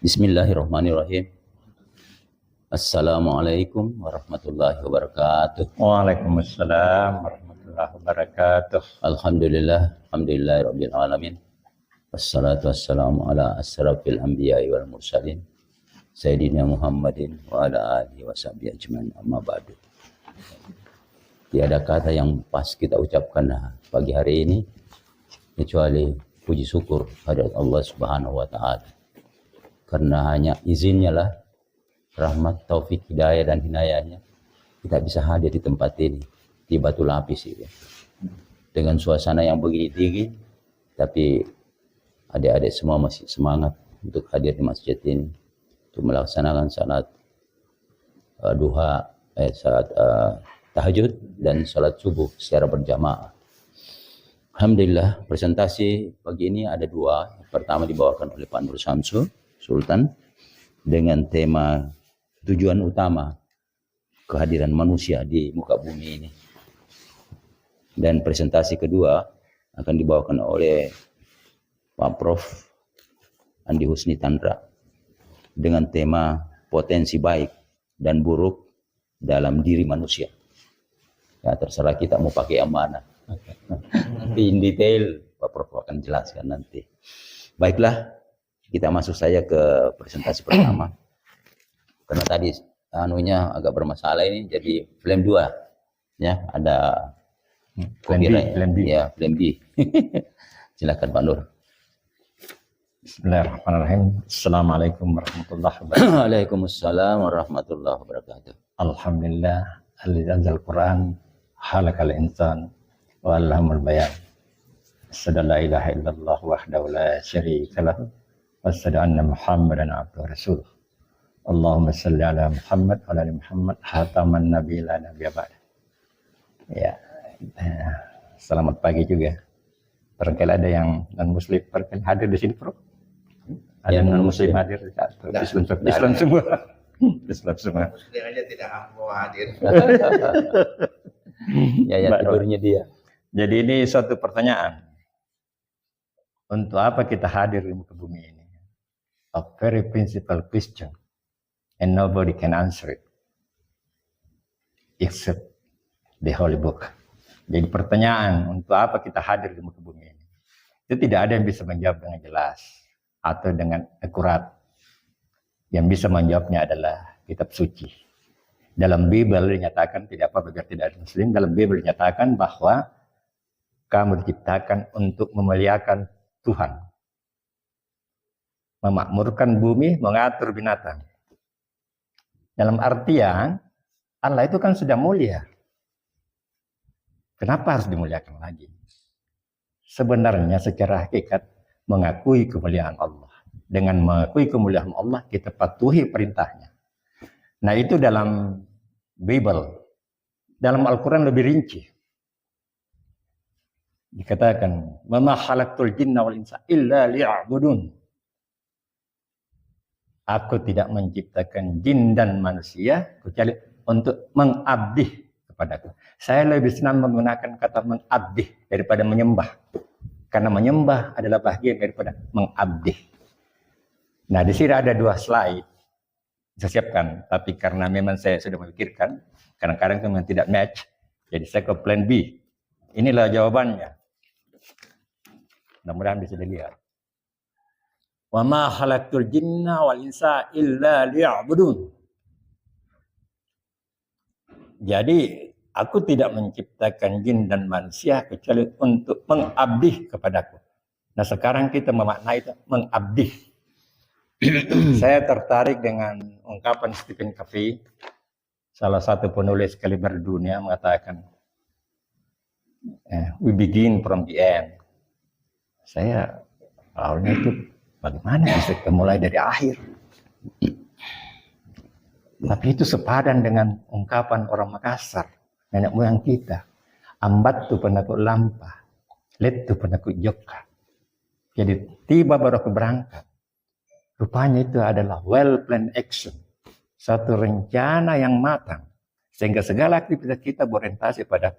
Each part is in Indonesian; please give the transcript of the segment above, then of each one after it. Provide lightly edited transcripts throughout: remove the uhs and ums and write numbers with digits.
Bismillahirrahmanirrahim. Assalamualaikum warahmatullahi wabarakatuh. Waalaikumsalam warahmatullahi wabarakatuh. Alhamdulillahirabbil alamin. Wassalatu wassalamu ala asrafil anbiya'i wal mursalin sayyidina Muhammadin wa ala alihi washabihi ajmain, amma ba'du. Tiada kata yang pas kita ucapkan pagi hari ini kecuali puji syukur hadirat Allah Subhanahu wa taala. Karena hanya izinnya lah, rahmat, taufik, hidayah dan hinayahnya, kita bisa hadir di tempat ini, di Batu Lapis ini. Dengan suasana yang begini dingin, tapi adik-adik semua masih semangat untuk hadir di masjid ini, untuk melaksanakan salat duha, salat tahajud dan salat subuh secara berjamaah. Alhamdulillah, presentasi pagi ini ada dua. Pertama dibawakan oleh Pak Nur Samsu Sultan dengan tema tujuan utama kehadiran manusia di muka bumi ini. Dan presentasi kedua akan dibawakan oleh Pak Prof. Andi Husni Tandra dengan tema potensi baik dan buruk dalam diri manusia. Ya, terserah kita mau pakai yang mana. Tapi in detail Pak Prof akan jelaskan nanti. Baiklah, kita masuk saja ke presentasi pertama. Karena tadi anunya agak bermasalah ini, jadi flame 2 ya, ada Flame B. Ya, flame B. Silakan Pak Nur. Bismillahirrahmanirrahim. Assalamualaikum warahmatullahi wabarakatuh. Waalaikumsalam warahmatullahi wabarakatuh. Alhamdulillah alladzi anzal Qur'an halakal insan wa 'allamal bayan. Asyhadu an la ilaha illallah wahdahu la syarika lahu wa asyhadu anna Muhammadan abduhu wa rasuluh. Allahumma shalli ala Muhammad wa ala ali Muhammad hataman nabiyyi la nabiyya ba'da. Ya. Selamat pagi juga. Barangkali ada yang non-muslim hadir di sini, Prof. Ada yang non-muslim hadir di Islam semua. Islam semua. Muslim aja tidak mau hadir. Ya, tidurnya dia. Jadi ini suatu pertanyaan. Untuk apa kita hadir di muka bumi ini? A very principal question. And nobody can answer it. Except the Holy Book. Jadi pertanyaan, untuk apa kita hadir di muka bumi ini? Itu tidak ada yang bisa menjawab dengan jelas. Atau dengan akurat. Yang bisa menjawabnya adalah kitab suci. Dalam Bible dinyatakan, tidak apa biar tidak ada muslim, dalam Bible dinyatakan bahwa kamu diciptakan untuk memuliakan Tuhan. Memakmurkan bumi, mengatur binatang. Dalam artian, Allah itu kan sudah mulia. Kenapa harus dimuliakan lagi? Sebenarnya secara hakikat mengakui kemuliaan Allah. Dengan mengakui kemuliaan Allah, kita patuhi perintahnya. Nah itu dalam Bible. Dalam Al-Quran lebih rinci. Dikatakan, "Wama khalaqtul jinna wal insa illa liya'budun." Aku tidak menciptakan jin dan manusia kecuali untuk mengabdi kepadaku. Saya lebih senang menggunakan kata mengabdi daripada menyembah. Karena menyembah adalah bagian daripada mengabdi. Nah, di sini ada dua slide. Saya siapkan, tapi karena memang saya sudah memikirkan, kadang-kadang memang tidak match, jadi saya ke plan B. Inilah jawabannya. Mudah-mudahan bisa dilihat. Wa ma khalaqtul jinna wal insa illa liya'budun. Jadi, aku tidak menciptakan jin dan manusia kecuali untuk mengabdi kepadaku. Nah, sekarang kita memaknai itu mengabdi. Saya tertarik dengan ungkapan Stephen Covey, salah satu penulis kaliber dunia, mengatakan, we begin from the end. Saya awalnya itu bagaimana bisa mulai dari akhir? Tapi itu sepadan dengan ungkapan orang Makassar, nenek moyang kita. Ambat tu penakut lampah, let tu penakut joka. Jadi tiba baru aku berangkat. Rupanya itu adalah well-planned action. Satu rencana yang matang. Sehingga segala aktivitas kita berorientasi pada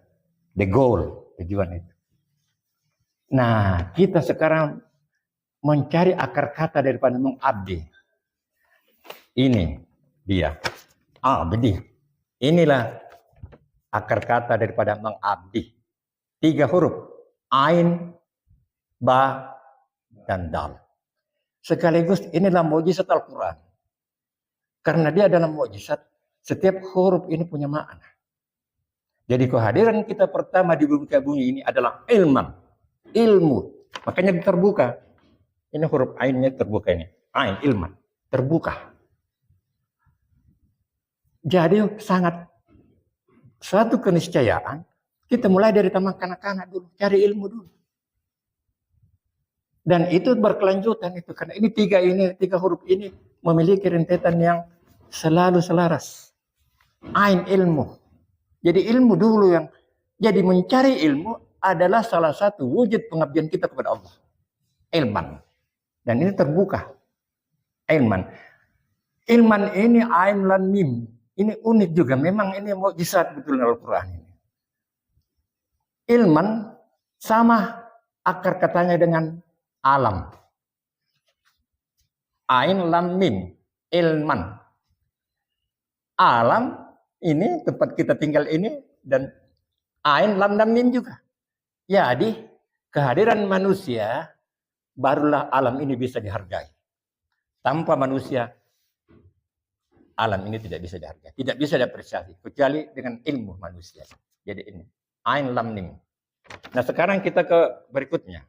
the goal, tujuan itu. Nah, kita sekarang mencari akar kata daripada mengabdi. Ini dia. Abdi. Inilah akar kata daripada mengabdi. 3 huruf. Ain, ba, dan dal. Sekaligus inilah mukjizat Al-Quran. Karena dia adalah mukjizat, setiap huruf ini punya makna. Jadi kehadiran kita pertama di bumi ini adalah ilmu. Makanya terbuka. Ini huruf ainnya terbuka ini. Ain, ilman. Terbuka. Jadi sangat suatu keniscayaan, kita mulai dari taman kanak-kanak dulu, cari ilmu dulu. Dan itu berkelanjutan itu, karena ini tiga huruf ini memiliki rentetan yang selalu selaras. Ain, ilmu. Jadi ilmu dulu yang, jadi mencari ilmu adalah salah satu wujud pengabdian kita kepada Allah. Ilman. Dan ini terbuka. Ilman. Ilman ini ain lan mim. Ini unik juga. Memang ini mukjizat betul Al-Quran ini. Ilman sama akar katanya dengan alam. Ain lam mim. Ilman. Alam ini tempat kita tinggal ini dan ain lam dan mim juga. Jadi kehadiran manusia barulah alam ini bisa dihargai. Tanpa manusia alam ini tidak bisa dihargai, tidak bisa diapresiasi kecuali dengan ilmu manusia. Jadi ini ain lam mim. Nah sekarang kita ke berikutnya.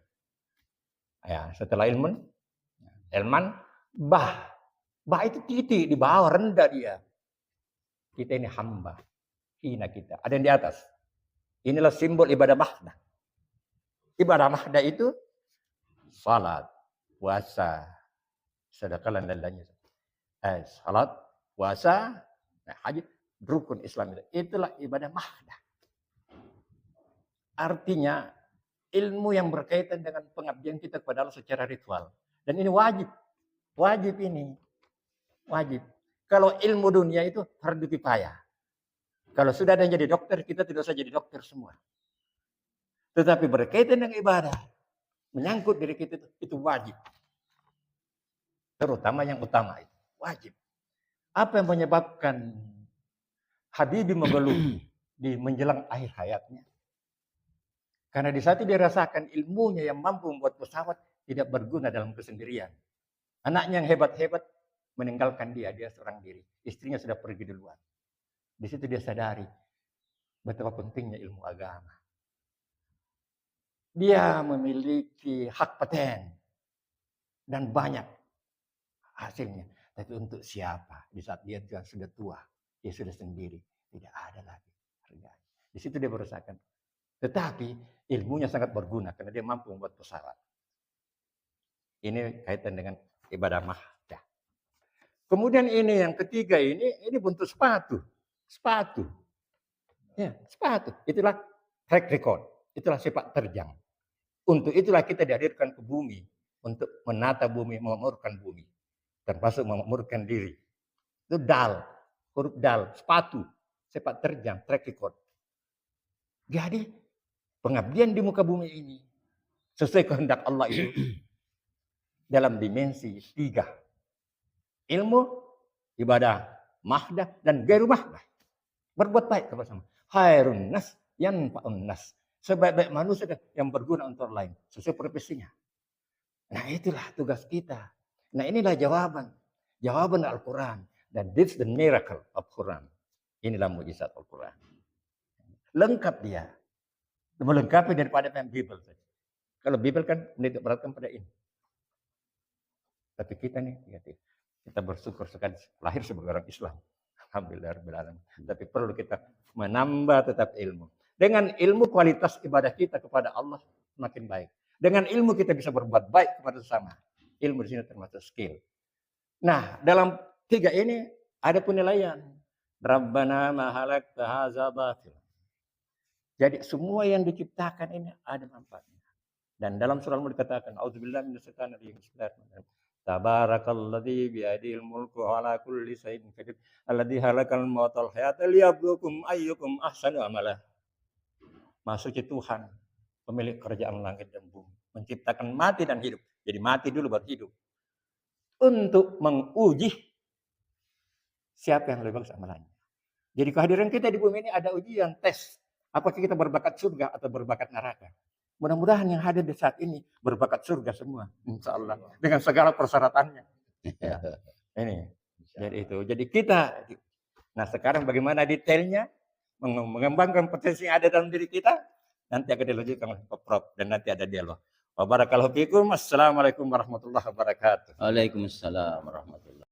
Ya, setelah ilman, bah. Bah itu titik di bawah, rendah dia. Kita ini hamba, hina kita. Ada yang di atas. Inilah simbol ibadah mahdah. Ibadah mahdah itu salat, puasa, sedekah dan lainnya. Salat, puasa, haji, rukun Islam itu. Itulah ibadah mahdah. Artinya ilmu yang berkaitan dengan pengabdian kita kepada Allah secara ritual. Dan ini wajib. Wajib ini. Wajib. Kalau ilmu dunia itu fardu kifayah. Kalau sudah ada yang jadi dokter, kita tidak usah jadi dokter semua. Tetapi berkaitan dengan ibadah, menyangkut diri kita itu wajib. Terutama yang utama itu. Wajib. Apa yang menyebabkan Habibie mengeluh di menjelang akhir hayatnya? Karena di saat itu dia rasakan ilmunya yang mampu membuat pesawat tidak berguna dalam kesendirian. Anaknya yang hebat-hebat meninggalkan dia seorang diri. Istrinya sudah pergi duluan. Di situ dia sadari betapa pentingnya ilmu agama. Dia memiliki hak paten dan banyak hasilnya. Tapi untuk siapa? Di saat dia sudah tua, dia sudah sendiri, tidak ada lagi harganya. Di situ dia merasakan. Tetapi ilmunya sangat berguna karena dia mampu membuat pesawat. Ini kaitan dengan ibadah mahdah. Kemudian ini yang ketiga ini bentuk sepatu. Sepatu. Ya, sepatu. Itulah track record. Itulah sepak terjang. Untuk itulah kita dihadirkan ke bumi. Untuk menata bumi, memakmurkan bumi. Termasuk memakmurkan diri. Itu dal. Huruf dal. Sepatu. Sepak terjang. Track record. Jadi pengabdian di muka bumi ini. Sesuai kehendak Allah itu. Dalam dimensi 3. Ilmu, ibadah, mahdah, dan gairu mahdah. Berbuat baik kepada sama. Khairun nas, yanfa'un nas. Sebaik-baik manusia yang berguna untuk orang lain. Sesuai profesinya. Nah itulah tugas kita. Nah inilah jawaban. Jawaban Al-Quran. Dan this the miracle of Quran. Inilah mujizat Al-Quran. Lengkap dia. Melengkapi daripada Bible. Kalau Bible kan menitik beratkan pada ini. Tapi kita nih, kita bersyukur sekali lahir sebagai orang Islam. Alhamdulillah. Tapi perlu kita menambah tetap ilmu. Dengan ilmu kualitas ibadah kita kepada Allah semakin baik. Dengan ilmu kita bisa berbuat baik kepada sesama. Ilmu di sini termasuk skill. Nah, dalam 3 ini ada penilaian. Rabbana ma halakta hadza batil. Jadi semua yang diciptakan ini ada manfaatnya. Dan dalam surah Al-Mulk dikatakan, auzubillahi minasyaitonir rajim. Tabarakalladzi biyadihil mulku ala kulli shay'in qadir. Alladzi halakal mauta wal hayata liyabluwakum ayyukum ahsanu amala. Maksudnya Tuhan, pemilik kerajaan langit dan bumi, menciptakan mati dan hidup. Jadi mati dulu baru hidup. Untuk menguji siapa yang lebih bagus amalannya. Jadi kehadiran kita di bumi ini ada ujian, tes. Apakah kita berbakat surga atau berbakat neraka? Mudah-mudahan yang hadir di saat ini berbakat surga semua, insya Allah, dengan segala persyaratannya. Ya, ini, jadi itu. Jadi kita, nah sekarang bagaimana detailnya, mengembangkan potensi yang ada dalam diri kita, nanti akan dilanjutkan oleh Pak Prof dan nanti ada dialog. Wabarakallahu fiikum. Assalamualaikum warahmatullahi wabarakatuh. Waalaikumsalam warahmatullahi.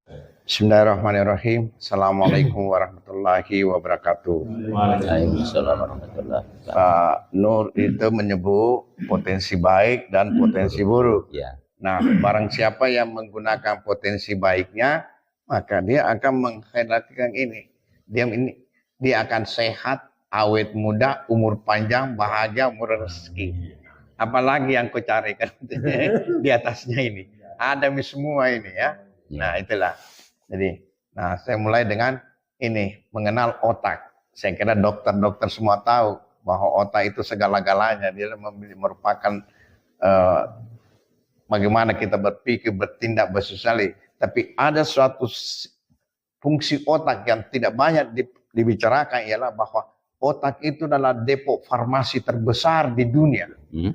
Bismillahirrahmanirrahim. Assalamualaikum warahmatullahi wabarakatuh. Waalaikumsalam warahmatullahi wabarakatuh. Pak Nur itu menyebut potensi baik dan potensi buruk. Ya. Nah, barang siapa yang menggunakan potensi baiknya, maka dia akan menghendakkan ini. Dia akan sehat, awet muda, umur panjang, bahagia, murah rezeki. Apalagi yang kau carikan di atasnya ini. Ada semua ini ya. Nah, itulah. Jadi, saya mulai dengan ini, mengenal otak. Saya kira dokter-dokter semua tahu bahwa otak itu segala-galanya. Dia merupakan bagaimana kita berpikir, bertindak, bersosial. Tapi ada suatu fungsi otak yang tidak banyak dibicarakan, ialah bahwa otak itu adalah depo farmasi terbesar di dunia.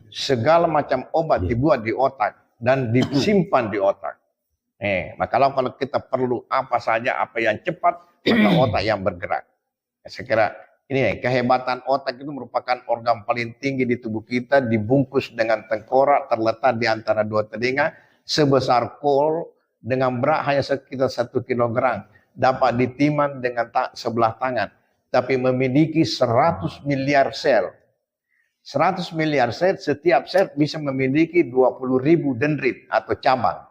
Segala macam obat dibuat di otak dan disimpan di otak. Nah kalau kita perlu apa saja, apa yang cepat, maka otak yang bergerak. Saya kira ini kehebatan otak itu merupakan organ paling tinggi di tubuh kita, dibungkus dengan tengkorak, terletak di antara dua telinga, sebesar kol, dengan berat hanya sekitar 1 kilogram, dapat ditimang dengan sebelah tangan, tapi memiliki 100 miliar sel. 100 miliar sel, setiap sel bisa memiliki 20.000 dendrit atau cabang.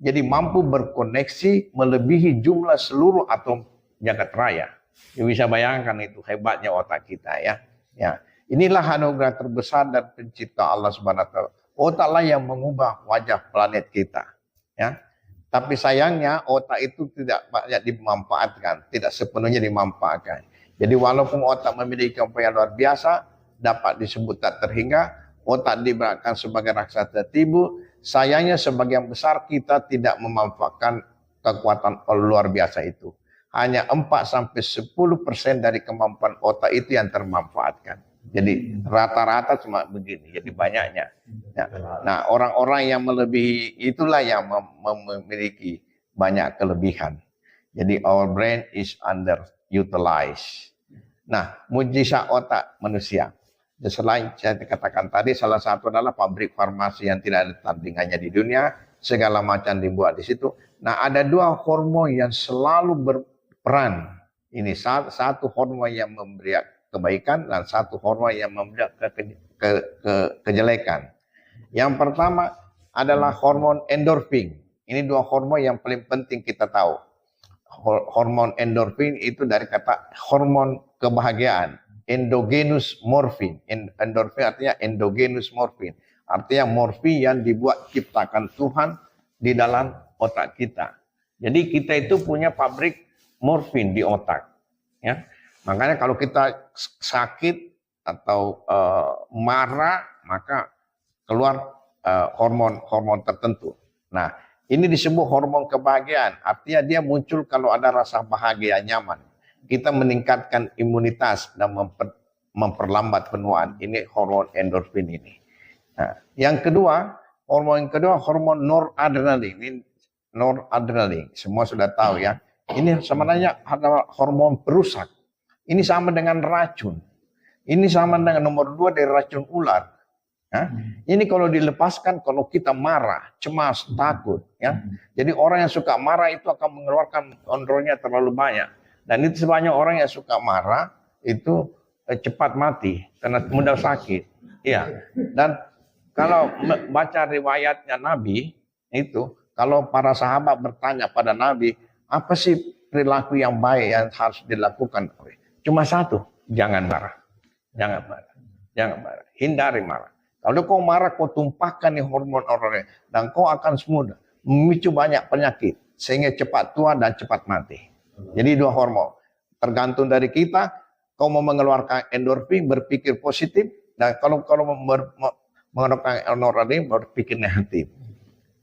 Jadi mampu berkoneksi melebihi jumlah seluruh atom jagat raya. Ya, bisa bayangkan itu hebatnya otak kita ya. Ya, inilah anugerah terbesar dan pencipta Allah Subhanahu wa taala. Otaklah yang mengubah wajah planet kita. Ya. Tapi sayangnya otak itu tidak banyak dimanfaatkan, tidak sepenuhnya dimanfaatkan. Jadi walaupun otak memiliki upaya luar biasa, dapat disebut tak terhingga, otak diberikan sebagai raksasa tibu, sayangnya sebagian besar kita tidak memanfaatkan kekuatan luar biasa itu. Hanya 4-10% dari kemampuan otak itu yang termanfaatkan. Jadi rata-rata cuma begini, jadi banyaknya. Nah, orang-orang yang melebihi itulah yang memiliki banyak kelebihan. Jadi our brain is underutilized. Nah, mujizat otak manusia. Selain saya katakan tadi, salah satu adalah pabrik farmasi yang tidak ada tandingannya di dunia, segala macam dibuat di situ. Nah, ada 2 hormon yang selalu berperan. Ini satu hormon yang memberi kebaikan dan satu hormon yang memberi kejelekan. Yang pertama adalah hormon endorfin. Ini 2 hormon yang paling penting kita tahu. Hormon endorfin itu dari kata hormon kebahagiaan. Endogenous morfin. Endorfin artinya endogenous morfin. Artinya morfin yang dibuat ciptakan Tuhan di dalam otak kita. Jadi kita itu punya pabrik morfin di otak. Ya. Makanya kalau kita sakit atau marah, maka keluar hormon-hormon tertentu. Nah, ini disebut hormon kebahagiaan. Artinya dia muncul kalau ada rasa bahagia, nyaman. Kita meningkatkan imunitas dan memperlambat penuaan. Ini hormon endorfin ini. Nah, yang kedua, hormon noradrenalin. Ini noradrenalin, semua sudah tahu ya. Ini sebenarnya adalah hormon perusak. Ini sama dengan racun. Ini sama dengan nomor 2 dari racun ular. Ya. Ini kalau dilepaskan, kalau kita marah, cemas, takut. Ya. Jadi orang yang suka marah itu akan mengeluarkan kontrolnya terlalu banyak. Dan itu sebanyak orang yang suka marah itu cepat mati karena mudah sakit. Ya. Dan kalau baca riwayatnya Nabi itu, kalau para sahabat bertanya pada Nabi, apa sih perilaku yang baik yang harus dilakukan? Cuma satu, jangan marah. Jangan marah. Jangan marah. Hindari marah. Kalau kau marah, kau tumpahkan nih hormon orang dan kau akan semudah memicu banyak penyakit sehingga cepat tua dan cepat mati. Jadi 2 hormon. Tergantung dari kita, kau mau mengeluarkan endorfin, berpikir positif, dan kalau mengeluarkan noradrenalin, berpikir negatif.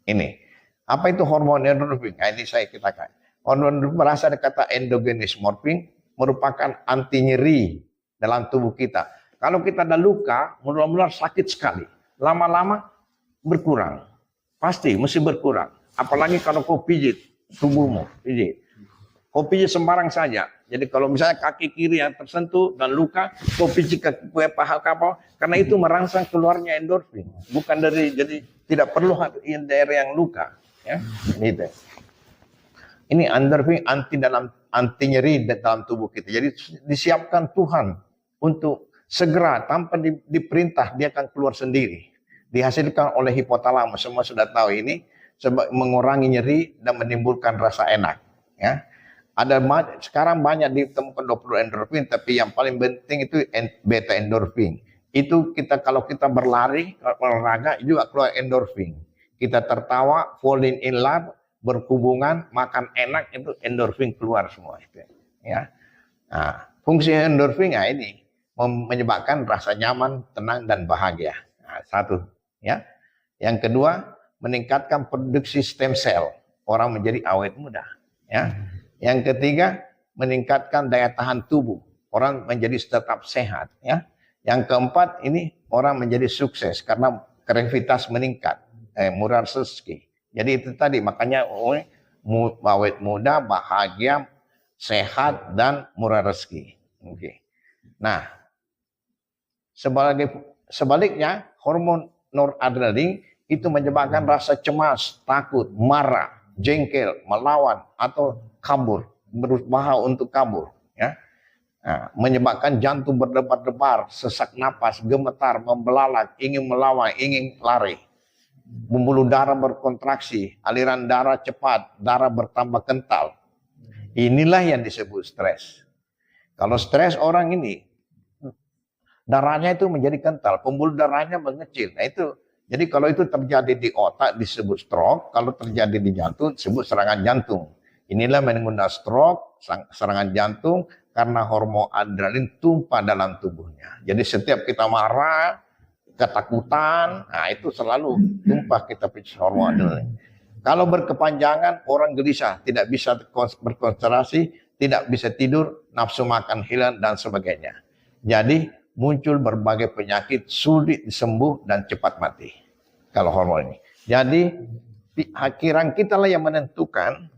Ini. Apa itu hormon endorfin? Nah, ini saya katakan. Hormon berasal dari kata endogenous morphine, merupakan anti nyeri dalam tubuh kita. Kalau kita ada luka, mula-mula sakit sekali. Lama-lama berkurang. Pasti mesti berkurang. Apalagi kalau kau pijit tubuhmu, pijit. Kau pijit sembarang saja. Jadi kalau misalnya kaki kiri yang tersentuh dan luka, kau pijit ke paha kapal, karena itu merangsang keluarnya endorfin. Bukan dari, jadi tidak perlu daerah yang luka. Ya, gitu. Ini endorfin anti nyeri dalam tubuh kita. Jadi disiapkan Tuhan untuk segera tanpa diperintah dia akan keluar sendiri. Dihasilkan oleh hipotalamus. Semua sudah tahu ini, sebab mengurangi nyeri dan menimbulkan rasa enak. Ya. Sekarang banyak ditemukan 20 endorfin, tapi yang paling penting itu beta endorfin. Itu kalau kita berlari, olahraga juga keluar endorfin. Kita tertawa, falling in love, berhubungan, makan enak, itu endorfin keluar semua itu. Ya. Nah, fungsi endorfin ini menyebabkan rasa nyaman, tenang dan bahagia. Nah, satu, ya. Yang kedua, meningkatkan produksi stem cell, orang menjadi awet muda, ya. Yang ketiga, meningkatkan daya tahan tubuh, orang menjadi tetap sehat, ya. Yang keempat, ini orang menjadi sukses karena kreativitas meningkat, murah rezeki. Jadi itu tadi, makanya awet muda, bahagia, sehat dan murah rezeki. Oke. Nah, sebaliknya, hormon noradrenalin itu menyebabkan rasa cemas, takut, marah, jengkel, melawan atau kabur, berusaha untuk kabur, ya. Nah, menyebabkan jantung berdebar-debar, sesak napas, gemetar, membelalak, ingin melawan, ingin lari. Pembuluh darah berkontraksi, aliran darah cepat, darah bertambah kental. Inilah yang disebut stres. Kalau stres orang ini, darahnya itu menjadi kental, pembuluh darahnya mengecil. Nah itu, jadi kalau itu terjadi di otak disebut stroke, kalau terjadi di jantung disebut serangan jantung. Inilah mengundang stroke, serangan jantung, karena hormon adrenalin tumpah dalam tubuhnya. Jadi setiap kita marah, ketakutan, nah itu selalu tumpah kita hormon adrenalin. Kalau berkepanjangan, orang gelisah, tidak bisa berkonsentrasi, tidak bisa tidur, nafsu makan hilang, dan sebagainya. Jadi muncul berbagai penyakit sulit disembuh dan cepat mati. Kalau hormon ini. Jadi pikiran kita lah yang menentukan.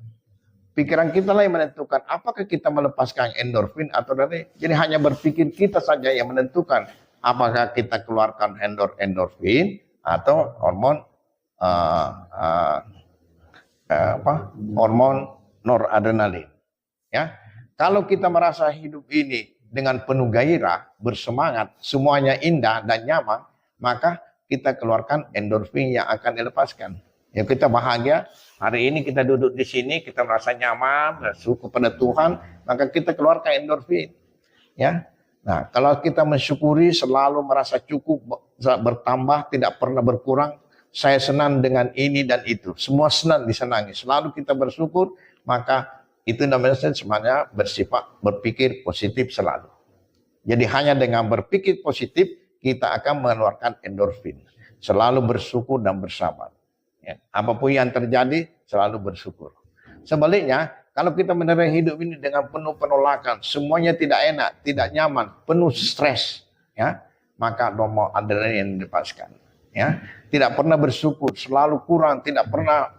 Pikiran kita lah yang menentukan apakah kita melepaskan endorfin atau dari. Jadi hanya berpikir kita saja yang menentukan apakah kita keluarkan endorfin atau hormon hormon noradrenalin. Ya, kalau kita merasa hidup ini dengan penuh gairah, bersemangat, semuanya indah dan nyaman, maka kita keluarkan endorfin yang akan dilepaskan. Ya, kita bahagia. Hari ini kita duduk di sini, kita merasa nyaman, bersyukur kepada Tuhan, maka kita keluarkan endorfin. Ya. Nah, kalau kita mensyukuri, selalu merasa cukup, bertambah, tidak pernah berkurang, saya senang dengan ini dan itu. Semua senang disenangi. Selalu kita bersyukur, maka itu namanya semuanya bersifat berpikir positif selalu. Jadi hanya dengan berpikir positif, kita akan mengeluarkan endorfin. Selalu bersyukur dan bersabar. Ya, apapun yang terjadi, selalu bersyukur. Sebaliknya, kalau kita menerima hidup ini dengan penuh penolakan, semuanya tidak enak, tidak nyaman, penuh stres, ya, maka hormon adrenalin yang dilepaskan. Ya, tidak pernah bersyukur, selalu kurang, tidak pernah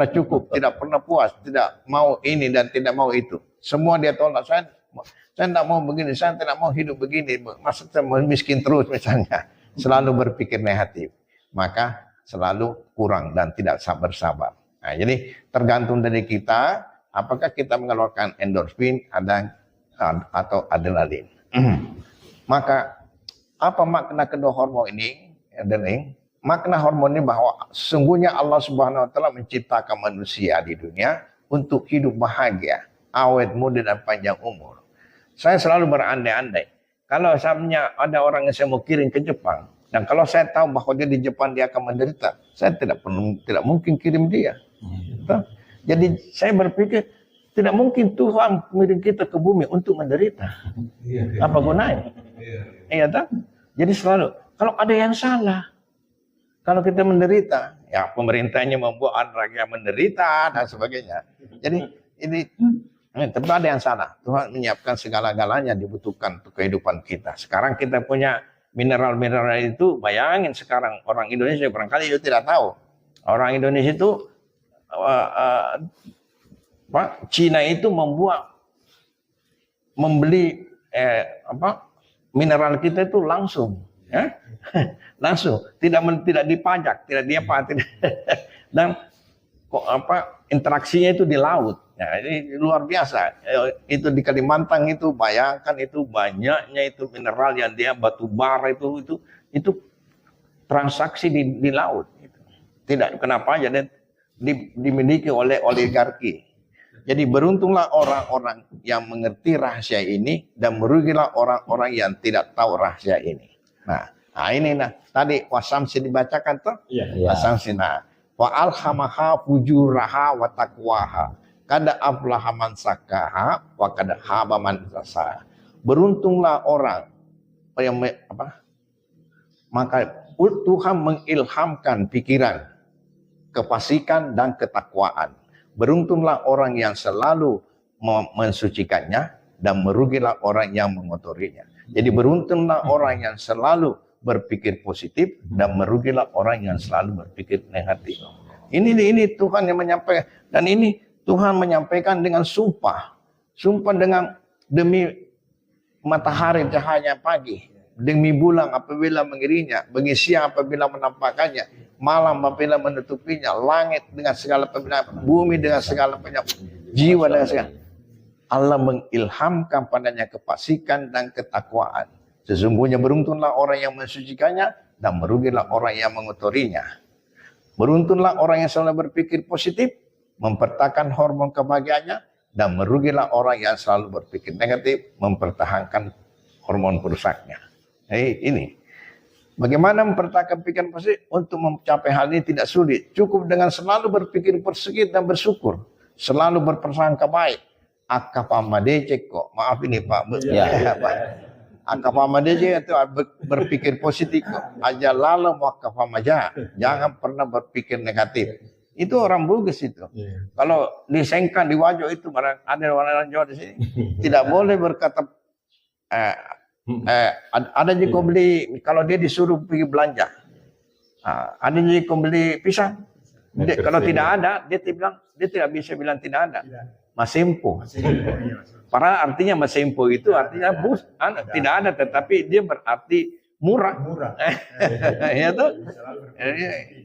cukup, tidak pernah puas, tidak mau ini dan tidak mau itu. Semua dia tolak. Saya tidak mau begini, saya tidak mau hidup begini, masa saya mau miskin terus misalnya. Selalu berpikir negatif. Maka selalu kurang dan tidak sabar. Nah, jadi tergantung dari kita, apakah kita mengeluarkan endorfin atau adrenalin. Maka apa makna kedua hormon ini? Makna hormon ini bahwa sesungguhnya Allah Subhanahu Wa Taala menciptakan manusia di dunia untuk hidup bahagia, awet muda dan panjang umur. Saya selalu berandai-andai, kalau misalnya ada orang yang saya mau kirim ke Jepang, dan kalau saya tahu bahwa dia di Jepang dia akan menderita, saya tidak mungkin kirim dia. Jadi saya berpikir tidak mungkin Tuhan mengirim kita ke bumi untuk menderita. Apa gunanya? Iya tak? Jadi selalu kalau ada yang salah, kalau kita menderita, Ya, pemerintahnya membuat rakyat menderita dan sebagainya. Jadi ini tentu ada yang salah. Tuhan menyiapkan segala-galanya dibutuhkan untuk kehidupan kita. Sekarang kita punya mineral-mineral itu, bayangin sekarang orang Indonesia barangkali itu tidak tahu. Orang Indonesia itu Cina itu membeli mineral kita itu langsung, ya? Langsung, tidak dipajak, tidak dan interaksinya itu di laut. Ya, ini luar biasa. Itu di Kalimantan itu, bayangkan itu banyaknya itu mineral yang dia batu bara itu transaksi di laut. Tidak kenapa aja dan dimiliki oleh oligarki. Jadi beruntunglah orang-orang yang mengerti rahasia ini dan merugilah orang-orang yang tidak tahu rahasia ini. Nah ini tadi wasamsi dibacakan tuh. Iya. Wasamsi wa alhamaha fujuraha wa taqwaha. Kada aflaha man sakaha wa kada haba man dasaha. Beruntunglah orang yang maka Tuhan mengilhamkan pikiran, kefasikan dan ketakwaan. Beruntunglah orang yang selalu mensucikannya dan merugilah orang yang mengotorinya. Jadi beruntunglah orang yang selalu berpikir positif dan merugilah orang yang selalu berpikir negatif. Ini Tuhan yang menyampaikan, dan ini Tuhan menyampaikan dengan sumpah dengan demi matahari cahaya pagi, demi bulan apabila mengirinya, demi siang apabila menampakkannya, malam apabila menutupinya, langit dengan segala penyakit, bumi dengan segala penyakit, jiwa dengan segala. Allah mengilhamkan padanya kefasikan dan ketakwaan. Sesungguhnya beruntunglah orang yang mensucikannya dan merugilah orang yang mengotorinya. Beruntunglah orang yang selalu berpikir positif, mempertahankan hormon kebahagiaannya, dan merugilah orang yang selalu berpikir negatif, mempertahankan hormon perusaknya. Ini bagaimana mempertahankan pikiran positif? Untuk mencapai hal ini tidak sulit. Cukup dengan selalu berpikir positif dan bersyukur, selalu berprasangka baik. Akapamadece kok, maaf ini Pak. Akapamadece itu berpikir positif. Aja lalu wakafamaja, jangan pernah berpikir negatif. Itu orang Bugis itu. Kalau disengkan di wajah itu, ada orang Jawa di sini, tidak boleh berkata ada juga beli, kalau dia disuruh pergi belanja, ada juga beli pisang. Kalau tidak ada, dia tidak bisa bilang tidak ada. Masimpo. Para artinya masimpo itu artinya tidak ada, tetapi dia berarti murah. Ya tuh.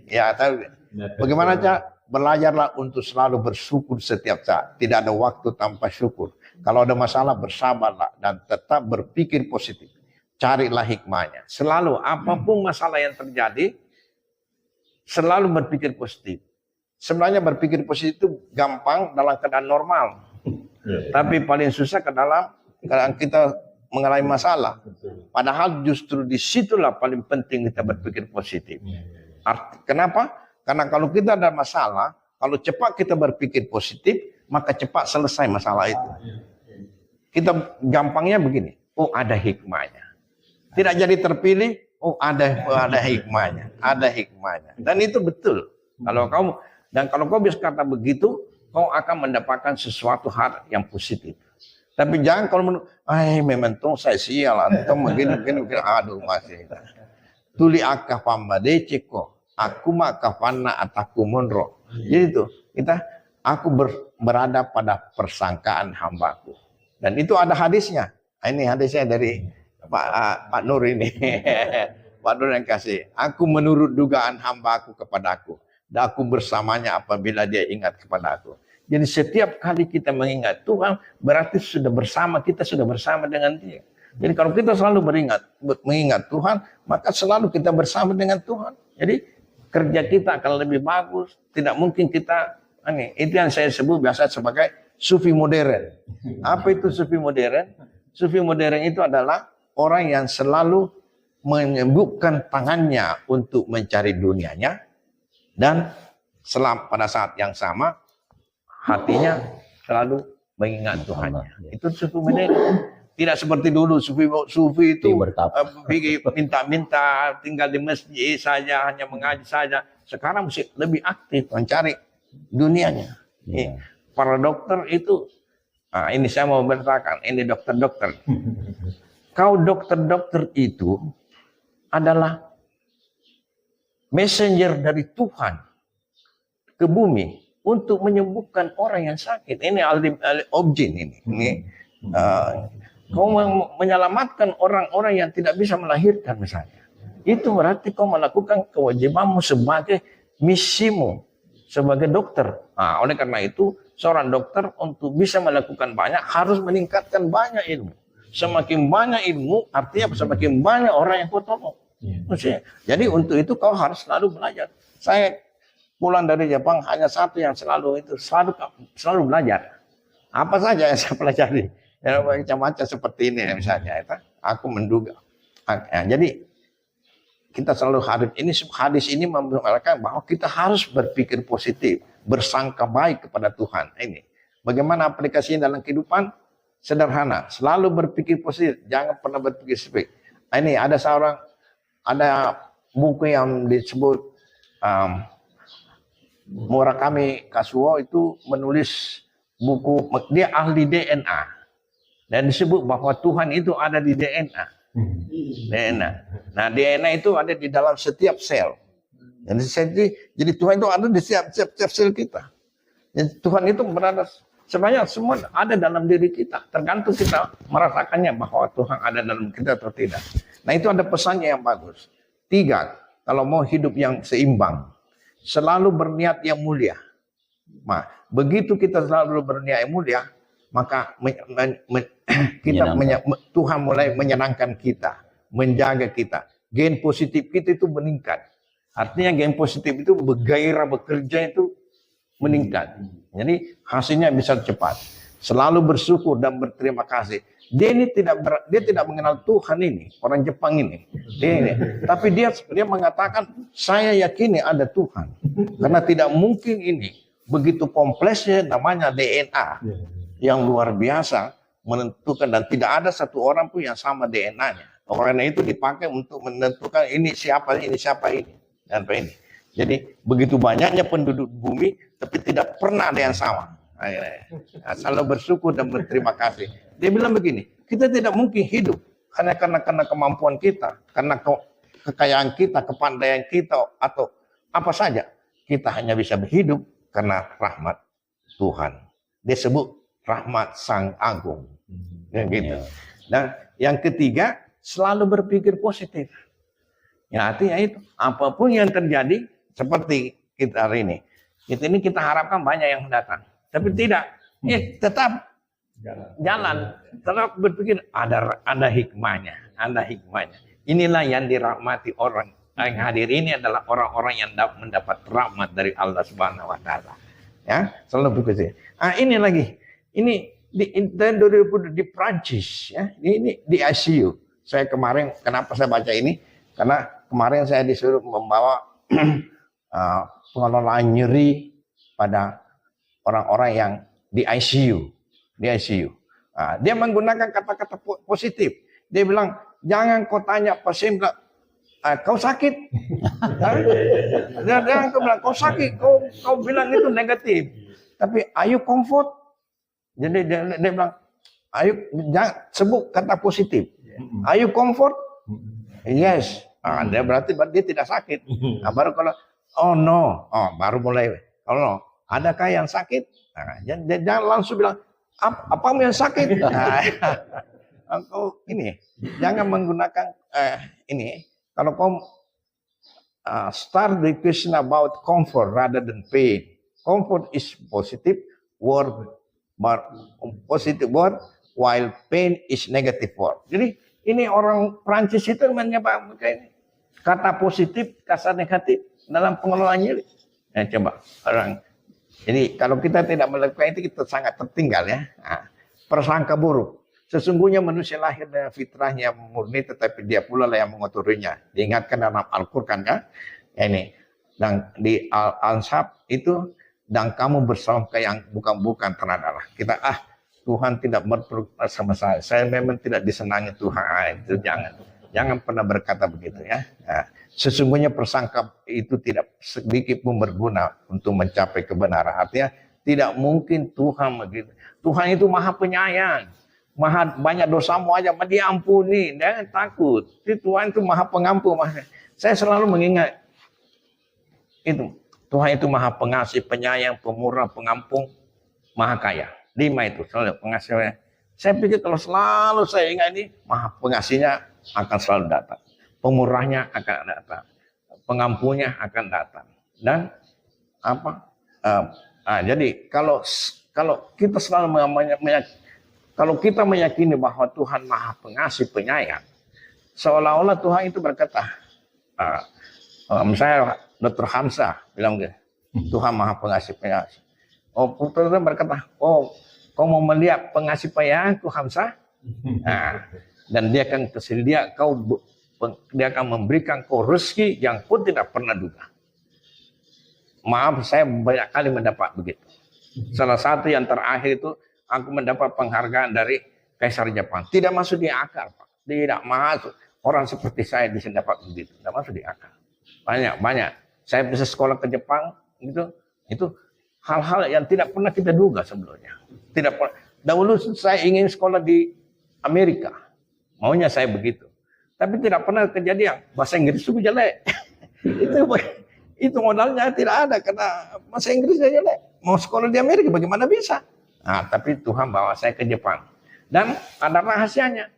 Ya tahu. Bagaimana cara? Belajarlah untuk selalu bersyukur setiap saat. Tidak ada waktu tanpa syukur. Kalau ada masalah, bersabarlah dan tetap berpikir positif. Carilah hikmahnya. Selalu apapun masalah yang terjadi, selalu berpikir positif. Sebenarnya berpikir positif itu gampang dalam keadaan normal. Tapi paling susah keadaan kita mengalami masalah. Padahal justru disitulah paling penting kita berpikir positif. Kenapa? Karena kalau kita ada masalah, kalau cepat kita berpikir positif, maka cepat selesai masalah itu. Kita gampangnya begini, oh ada hikmahnya. Tidak jadi terpilih, oh ada hikmahnya, ada hikmahnya. Dan itu betul. Kalau kau bisa kata begitu, kau akan mendapatkan sesuatu hal yang positif. Tapi jangan kalau memang saya sial, antum begini, aduh masih. Tuli akapamadece kok. Aku makafana ataku monro. Jadi itu aku berada pada persangkaan hambaku. Dan itu ada hadisnya. Ini hadisnya dari Pak Nur ini. Pak Nur yang kasih. Aku menurut dugaan hambaku kepadaku. Dan aku bersamanya apabila dia ingat kepadaku. Jadi setiap kali kita mengingat Tuhan, berarti kita sudah bersama dengan dia. Jadi kalau kita selalu mengingat Tuhan, maka selalu kita bersama dengan Tuhan. Jadi kerja kita akan lebih bagus. Tidak mungkin kita itu yang saya sebut biasa sebagai sufi modern. Apa itu sufi modern? Sufi modern itu adalah orang yang selalu menyebutkan tangannya untuk mencari dunianya, dan pada saat yang sama hatinya selalu mengingat Tuhannya. Itu sufi modern. Tidak seperti dulu sufi itu bertapa. minta-minta tinggal di masjid saja, hanya mengaji saja. Sekarang mesti lebih aktif mencari dunianya. Iya. Para dokter itu, ini saya mau beritakan, ini dokter-dokter. Kau dokter-dokter itu adalah messenger dari Tuhan ke bumi untuk menyembuhkan orang yang sakit. Ini objin ini. Kau menyelamatkan orang-orang yang tidak bisa melahirkan misalnya. Itu berarti kau melakukan kewajibanmu sebagai misimu sebagai dokter. Nah, oleh karena itu seorang dokter untuk bisa melakukan banyak harus meningkatkan banyak ilmu. Semakin banyak ilmu artinya semakin banyak orang yang kau tolong. Jadi untuk itu kau harus selalu belajar. Saya pulang dari Jepang hanya satu yang selalu belajar. Apa saja yang saya pelajari. Ya, macam-macam seperti ini misalnya. Aku menduga. Jadi kita selalu hadis ini memberitakan bahwa kita harus berpikir positif, bersangka baik kepada Tuhan. Ini bagaimana aplikasinya dalam kehidupan? Sederhana, selalu berpikir positif, jangan pernah berpikir sempit. Ini ada buku yang disebut Murakami Kazuo itu menulis buku, dia ahli DNA. Dan disebut bahwa Tuhan itu ada di DNA. Nah, DNA itu ada di dalam setiap sel. Jadi Tuhan itu ada di setiap sel kita. Jadi Tuhan itu berada sebenarnya semua ada dalam diri kita. Tergantung kita merasakannya bahwa Tuhan ada dalam kita atau tidak. Nah, itu ada pesannya yang bagus. 3, kalau mau hidup yang seimbang, selalu berniat yang mulia. Nah, begitu kita selalu berniat yang mulia, maka Tuhan mulai menyenangkan kita, menjaga kita. Gen positif kita itu meningkat. Artinya gen positif itu bergairah bekerja itu meningkat. Jadi hasilnya bisa cepat. Selalu bersyukur dan berterima kasih. Dia tidak mengenal Tuhan ini, orang Jepang ini. Tapi dia mengatakan saya yakini ada Tuhan. Karena tidak mungkin ini begitu kompleksnya namanya DNA. Yang luar biasa menentukan dan tidak ada satu orang pun yang sama DNA-nya. Karena itu dipakai untuk menentukan ini siapa ini. Dan ini. Jadi begitu banyaknya penduduk bumi tapi tidak pernah ada yang sama. Selalu bersyukur dan berterima kasih. Dia bilang begini, kita tidak mungkin hidup hanya karena kemampuan kita, karena kekayaan kita, kepandaian kita atau apa saja. Kita hanya bisa berhidup karena rahmat Tuhan. Dia sebut rahmat Sang Agung. Gitu. Dan yang ketiga, selalu berpikir positif. Ya, artinya itu apapun yang terjadi seperti kita hari ini. Kita harapkan banyak yang datang. Tapi tidak. Tetap jalan. Tetap berpikir ada hikmahnya. Ada hikmahnya. Inilah yang dirahmati orang. Yang hadir ini adalah orang-orang yang mendapat rahmat dari Allah Subhanahu wa taala. Ya, selalu berpikir. Ini lagi. Ini di Prancis ya. Ini di ICU. Saya kemarin kenapa saya baca ini? Karena kemarin saya disuruh membawa pengelolaan nyeri pada orang-orang yang di ICU. Dia menggunakan kata-kata positif. Dia bilang, jangan kau tanya pasien bilang, kau sakit. Jangan kau bilang kau sakit. Kau bilang itu negatif. Tapi ayo comfort. Jadi dia bilang, ayo jangan sebut kata positif. Ayo comfort. Yes. Dia berarti dia tidak sakit. Baru kalau oh no, baru mulai. Oh no, adakah yang sakit? Jangan langsung bilang apa yang sakit. Kau ini jangan menggunakan ini. Kalau kau start the question about comfort rather than pain. Comfort is positive word, positive word, while pain is negative word. Jadi ini orang Prancis itu menyebabkan ini kata positif, kata negatif dalam pengelolaan nyeri. Coba orang. Jadi kalau kita tidak melakukan itu kita sangat tertinggal ya. Persangka buruk. Sesungguhnya manusia lahir dengan fitrahnya murni, tetapi dia pula lah yang mengotorinya. Diingatkan dalam Al-Quran kan? Ini dan di Al-Ansab itu dan kamu bersangka yang bukan terhadap Allah. Kita Tuhan tidak berperkara sama saya. Saya memang tidak disenangi Tuhan. Itu jangan pernah berkata begitu ya. Nah, sesungguhnya persangka itu tidak sedikit pun berguna untuk mencapai kebenaran. Artinya tidak mungkin Tuhan begitu. Tuhan itu maha penyayang. Maha banyak dosamu aja dia ampuni. Jangan takut. Tuhan itu maha pengampun. Saya selalu mengingat itu. Tuhan itu maha pengasih, penyayang, pemurah, pengampun, maha kaya. 5 itu selalu pengasihnya. Saya pikir kalau selalu saya ingat ini, maha pengasihnya akan selalu datang. Pemurahnya akan datang. Pengampunnya akan datang. Dan apa? Jadi kalau kita selalu kalau kita meyakini bahwa Tuhan maha pengasih, penyayang, seolah-olah Tuhan itu berkata, misalnya Dr. Hamzah bilang gitu, Tuhan maha pengasih, penyayang. Oh, putra berkata, oh, kau mau melihat pengasih penyayangku Hamzah? Nah, dan dia akan tersedia, dia akan memberikan kau rezeki yang kau tidak pernah duga. Maaf, saya banyak kali mendapat begitu. Salah satu yang terakhir itu, aku mendapat penghargaan dari Kaisar Jepang. Tidak masuk di akal, Pak. Tidak masuk. Orang seperti saya bisa dapat begitu. Tidak masuk di akal. Banyak. Saya bisa sekolah ke Jepang, gitu. Itu hal-hal yang tidak pernah kita duga sebelumnya. Tidak pernah. Dahulu saya ingin sekolah di Amerika. Maunya saya begitu. Tapi tidak pernah kejadian. Bahasa Inggris itu jelek. itu modalnya tidak ada karena bahasa Inggrisnya jelek. Mau sekolah di Amerika bagaimana bisa? Nah, tapi Tuhan bawa saya ke Jepang. Dan ada rahasianya.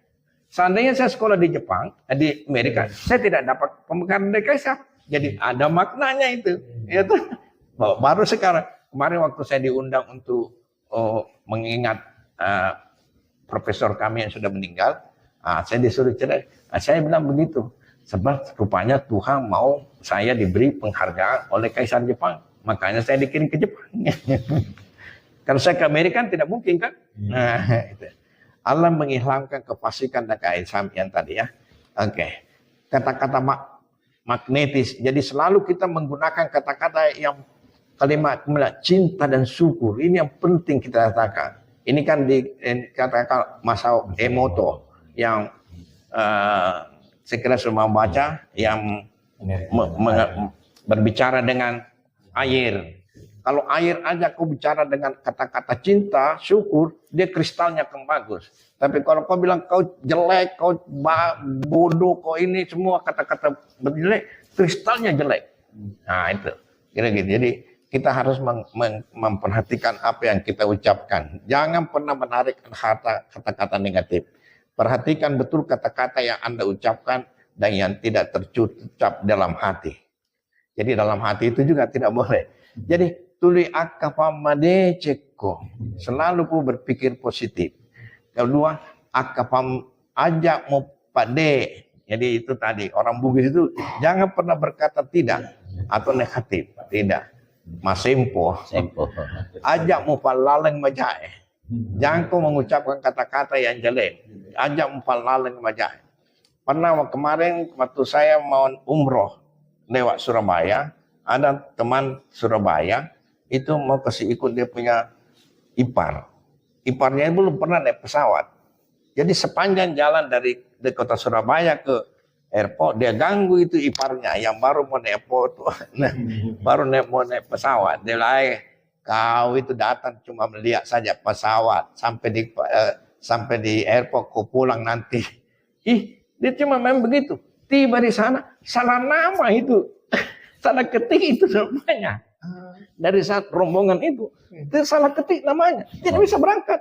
Seandainya saya sekolah di Jepang, di Amerika, saya tidak dapat pemekaran dari Kaisar. Jadi ada maknanya itu. Itu baru sekarang. Kemarin waktu saya diundang untuk mengingat profesor kami yang sudah meninggal, saya disuruh cerai. Saya bilang begitu, sebab rupanya Tuhan mau saya diberi penghargaan oleh Kaisar Jepang, makanya saya dikirim ke Jepang. Kalau saya ke Amerika tidak mungkin kan? Nah, itu. Allah menghilangkan kefasikan dan keaisan yang tadi ya. Oke, kata-kata magnetis. Jadi selalu kita menggunakan kata-kata yang kalimat cinta dan syukur, ini yang penting kita katakan. Ini kan dikatakan Masao Emoto yang saya kira semua baca yang berbicara dengan air. Kalau air aja kau bicara dengan kata-kata cinta, syukur, dia kristalnya akan bagus. Tapi kalau kau bilang kau jelek, kau bodoh, kau ini semua kata-kata jelek, kristalnya jelek. Nah itu, kira-kira. Jadi kita harus memperhatikan apa yang kita ucapkan. Jangan pernah menarik kata-kata negatif. Perhatikan betul kata-kata yang Anda ucapkan dan yang tidak terucap dalam hati. Jadi dalam hati itu juga tidak boleh. Jadi tuli akapamade ceko. Selalu pun berpikir positif. Kedua, akapam ajak mau pade. Jadi itu tadi orang Bugis itu jangan pernah berkata tidak atau negatif. Tidak. Masempo. Ajak mu palaleng majae. Jangan kau mengucapkan kata-kata yang jelek. Ajak mu palaleng majae. Pernah kemarin waktu saya mau umroh lewat Surabaya, ada teman Surabaya itu mau kasih ikut dia punya ipar. Iparnya belum pernah naik pesawat. Jadi sepanjang jalan dari kota Surabaya ke airport, dia ganggu itu iparnya yang baru mau naik baru mau naik pesawat. Dia bilang, kau itu datang cuma melihat saja pesawat sampai di airport kau pulang nanti. Dia cuma main begitu. Tiba di sana salah nama itu, salah ketik itu namanya. Dari saat rombongan itu, dia salah ketik namanya, tidak bisa berangkat.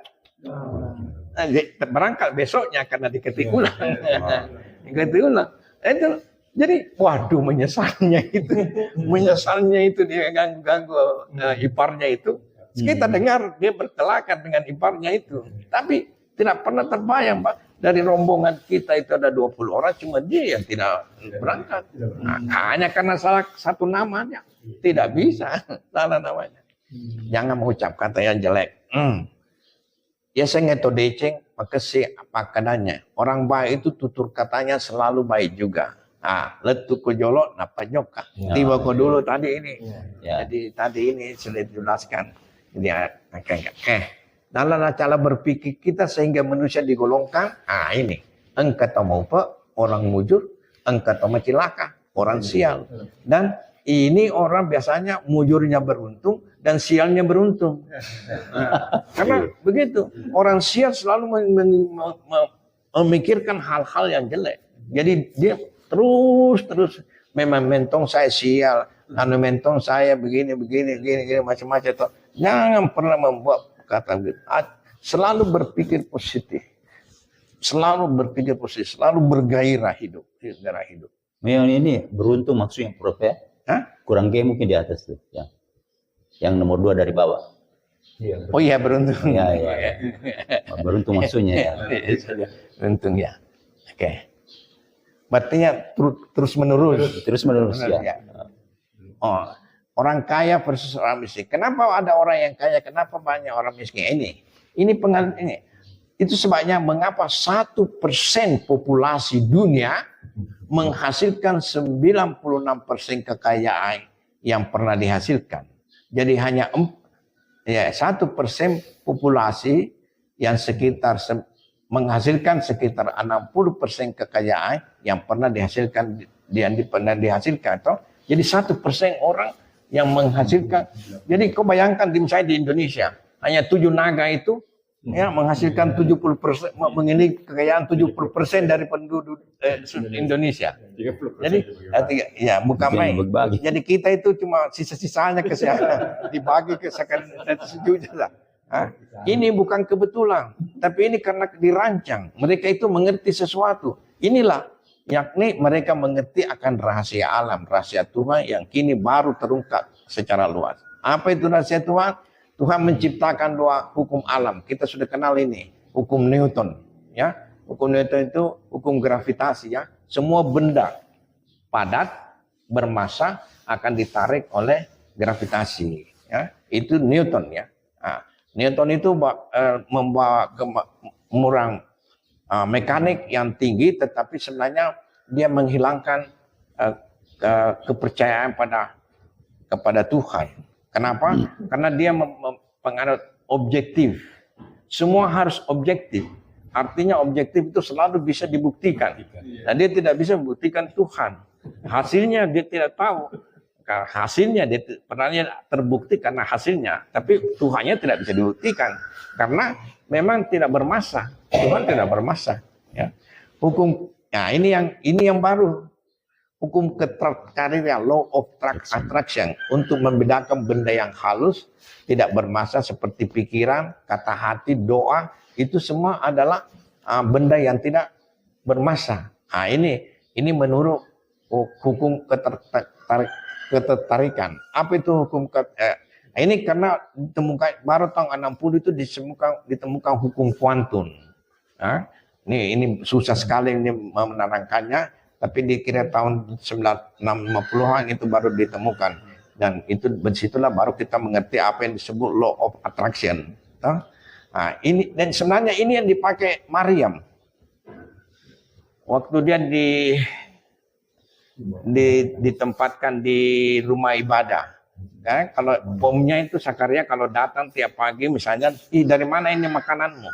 Berangkat besoknya karena diketik ulang. Diketik ulang. Itu jadi waduh menyesalnya itu dia ganggu iparnya itu. Kita dengar dia berkelakar dengan iparnya itu, tapi tidak pernah terbayang Pak, dari rombongan kita itu ada 20 orang cuma dia yang tidak berangkat. Hanya karena salah satu namanya, tidak bisa salah namanya. Jangan mengucap kata yang jelek. Ya saya ngeto deceng, maka si apa kadanya. Orang baik itu tutur katanya selalu baik juga. Letu ko jolo napa nyoka. Tiba ko dulu tadi ini. Jadi tadi ini sudah dijelaskan. Jadi oke. dalam cara berpikir kita sehingga manusia digolongkan, ini, engkau mau orang mujur, engkau macilaka, orang sial. Dan ini orang biasanya mujurnya beruntung dan sialnya beruntung. Karena begitu, orang sial selalu memikirkan hal-hal yang jelek. Jadi dia terus memang mentong saya sial, mentong saya begini macam-macam. Jangan pernah membuat kata begitu. Selalu berpikir positif. Selalu bergairah hidup. Memang ini beruntung maksudnya Prof ya? Kurang G mungkin di atas tuh. Ya. Yang nomor 2 dari bawah. Oh iya beruntung. Ya. Beruntung maksudnya ya. Beruntung ya. Oke. Artinya terus menerus. Terus menerus ya. Oh, orang kaya versus orang miskin. Kenapa ada orang yang kaya? Kenapa banyak orang miskin? Ini pengalaman ini. Itu sebabnya mengapa 1% populasi dunia menghasilkan 96% kekayaan yang pernah dihasilkan. Jadi hanya 1% populasi yang menghasilkan sekitar 60% kekayaan yang pernah dihasilkan toh. Jadi 1% orang yang menghasilkan. Jadi kau bayangkan misalnya di Indonesia hanya 7 naga itu ya menghasilkan 70%, memiliki kekayaan 70% dari penduduk Indonesia. Jadi ya bukan main. Jadi kita itu cuma sisa-sisanya kesehatan dibagi ke sejuta. Ini bukan kebetulan, tapi ini karena dirancang. Mereka itu mengerti sesuatu. Inilah yakni mereka mengerti akan rahasia alam, rahasia Tuhan yang kini baru terungkap secara luas. Apa itu rahasia Tuhan? Tuhan menciptakan 2 hukum alam. Kita sudah kenal ini, hukum Newton, ya. Hukum Newton itu hukum gravitasi, ya. Semua benda padat bermassa akan ditarik oleh gravitasi, ya. Itu Newton, ya. Newton itu membawa mekanik yang tinggi, tetapi sebenarnya dia menghilangkan kepercayaan kepada Tuhan. Kenapa? Karena dia penganut objektif. Semua harus objektif. Artinya objektif itu selalu bisa dibuktikan. Dan dia tidak bisa membuktikan Tuhan. Hasilnya dia tidak tahu. Hasilnya dia pernah terbukti karena hasilnya. Tapi Tuhannya tidak bisa dibuktikan. Karena memang tidak bermassa. Tuhan tidak bermassa. Ya. Hukum, ini yang baru. Hukum ketertarikan, law of attraction, untuk membedakan benda yang halus, tidak bermassa seperti pikiran, kata hati, doa, itu semua adalah benda yang tidak bermassa. Ini menurut hukum ketertarikan. Apa itu hukum ini karena ditemukan baru tahun 60 itu ditemukan hukum kuantum. Ini susah sekali ini menerangkannya. Tapi dikira tahun 1950-an itu baru ditemukan. Dan itu disitulah baru kita mengerti apa yang disebut law of attraction. Ini dan sebenarnya ini yang dipakai Maryam. Waktu dia ditempatkan di rumah ibadah. Ya, kalau bomnya itu Sakaria kalau datang tiap pagi misalnya, dari mana ini makananmu?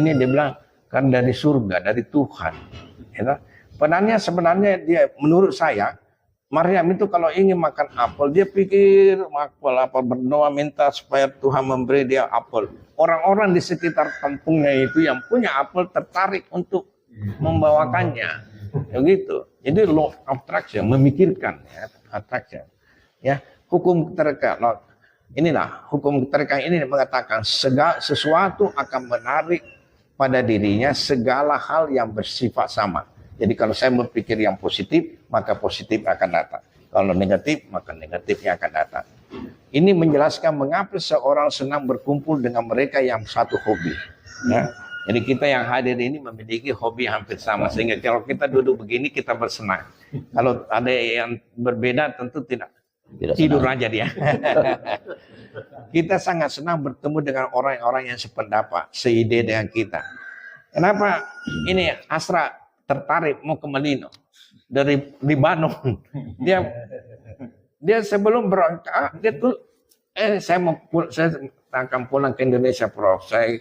Ini dia bilang, kan dari surga, dari Tuhan. Ya, sebenarnya dia menurut saya Maryam itu kalau ingin makan apel dia pikir apel berdoa minta supaya Tuhan memberi dia apel. Orang-orang di sekitar kampungnya itu yang punya apel tertarik untuk membawakannya. Begitu. Jadi law of attraction, memikirkan ya, attraction. Ya, hukum keterikatan. Inilah hukum keterikatan ini mengatakan segala sesuatu akan menarik pada dirinya segala hal yang bersifat sama. Jadi kalau saya berpikir yang positif, maka positif akan datang. Kalau negatif, maka negatifnya akan datang. Ini menjelaskan mengapa seorang senang berkumpul dengan mereka yang satu hobi. Ya. Jadi kita yang hadir ini memiliki hobi hampir sama. Sehingga kalau kita duduk begini, kita bersenang. Kalau ada yang berbeda, tentu tidak tidur aja dia. Kita sangat senang bertemu dengan orang-orang yang sependapat, seide dengan kita. Kenapa? Ini Asra tertarik mau ke Malino dari Libanon. Dia sebelum berangkat dia tuh saya akan pulang ke Indonesia, Prof. Saya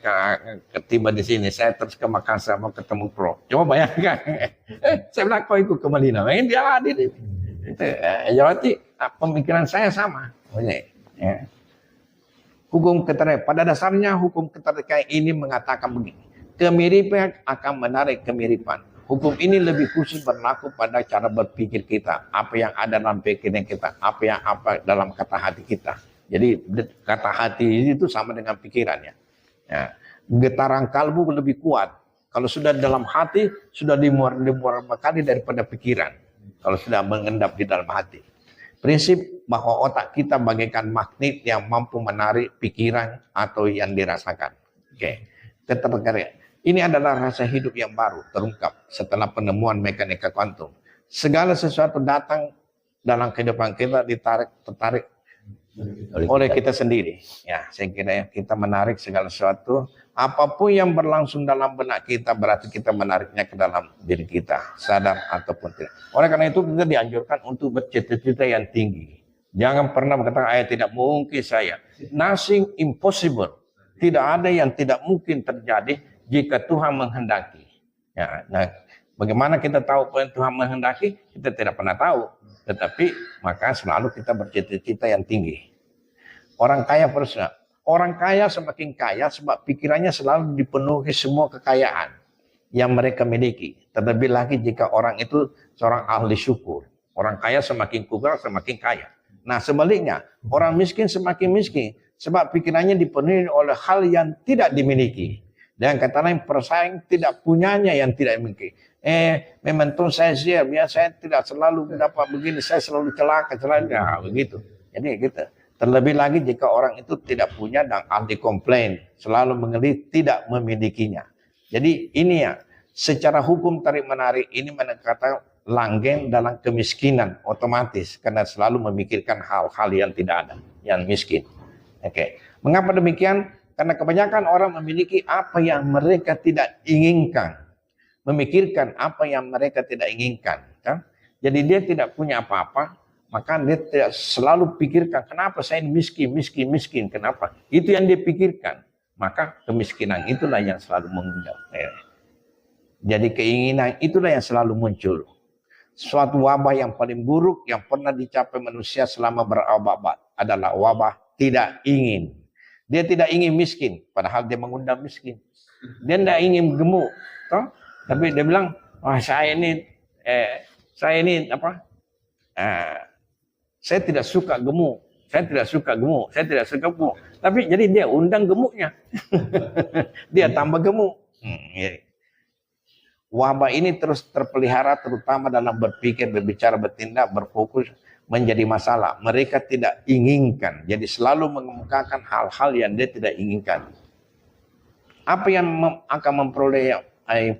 tiba di sini, saya terus ke Makassar mau ketemu Prof. Coba bayangkan. Saya bilang kau ikut ke Madinah, dia hadir. Jadi pemikiran saya sama. Ya. Hukum keterikatan, pada dasarnya hukum keterikatan ini mengatakan begini. Kemiripan akan menarik kemiripan. Hukum ini lebih khusus berlaku pada cara berpikir kita, apa yang ada dalam pikiran kita, apa dalam kata hati kita. Jadi kata hati itu sama dengan pikirannya. Ya. Getaran kalbu lebih kuat. Kalau sudah dalam hati, sudah dimurah kali daripada pikiran. Kalau sudah mengendap di dalam hati. Prinsip bahwa otak kita bagaikan magnet yang mampu menarik pikiran atau yang dirasakan. Oke. Keterikatan. Ini adalah rasa hidup yang baru terungkap setelah penemuan mekanika kuantum. Segala sesuatu datang dalam kehidupan kita tertarik oleh kita sendiri. Ya, saya kira kita menarik segala sesuatu. Apapun yang berlangsung dalam benak kita berarti kita menariknya ke dalam diri kita, sadar ataupun tidak. Oleh karena itu kita dianjurkan untuk bercita-cita yang tinggi. Jangan pernah berkata, tidak mungkin saya. Nothing impossible. Tidak ada yang tidak mungkin terjadi jika Tuhan menghendaki. Ya, nah, bagaimana kita tahu apa yang Tuhan menghendaki? Kita tidak pernah tahu. Tetapi maka selalu kita bercita-cita yang tinggi. Orang kaya personal. Orang kaya semakin kaya sebab pikirannya selalu dipenuhi semua kekayaan yang mereka miliki. Terlebih lagi jika orang itu seorang ahli syukur. Orang kaya semakin kurang semakin kaya. Nah sebaliknya, orang miskin semakin miskin sebab pikirannya dipenuhi oleh hal yang tidak dimiliki. Dan kata lain, persaing tidak punyanya yang tidak dimiliki. Memang tuh saya siap, ya saya tidak selalu dapat begini, saya selalu celaka, begitu. Jadi gitu. Terlebih lagi jika orang itu tidak punya dan ahli komplain, selalu mengelit tidak memilikinya. Jadi ini ya, secara hukum tarik-menarik ini menekatan langgeng dalam kemiskinan otomatis karena selalu memikirkan hal-hal yang tidak ada, yang miskin. Oke. Mengapa demikian? Karena kebanyakan orang memiliki apa yang mereka tidak inginkan. Memikirkan apa yang mereka tidak inginkan. Kan? Jadi dia tidak punya apa-apa, maka dia tidak selalu pikirkan, kenapa saya ini miskin, kenapa? Itu yang dia pikirkan. Maka kemiskinan itulah yang selalu mengundang. Jadi keinginan itulah yang selalu muncul. Suatu wabah yang paling buruk yang pernah dicapai manusia selama berabad-abad adalah wabah tidak ingin. Dia tidak ingin miskin, padahal dia mengundang miskin. Dia tidak ingin gemuk, toh? Tapi dia bilang, saya tidak suka gemuk, Tapi jadi dia undang gemuknya, dia tambah gemuk. Wabah ini terus terpelihara terutama dalam berpikir, berbicara, bertindak, berfokus. Menjadi masalah. Mereka tidak inginkan. Jadi selalu mengemukakan hal-hal yang dia tidak inginkan. Apa yang akan memperoleh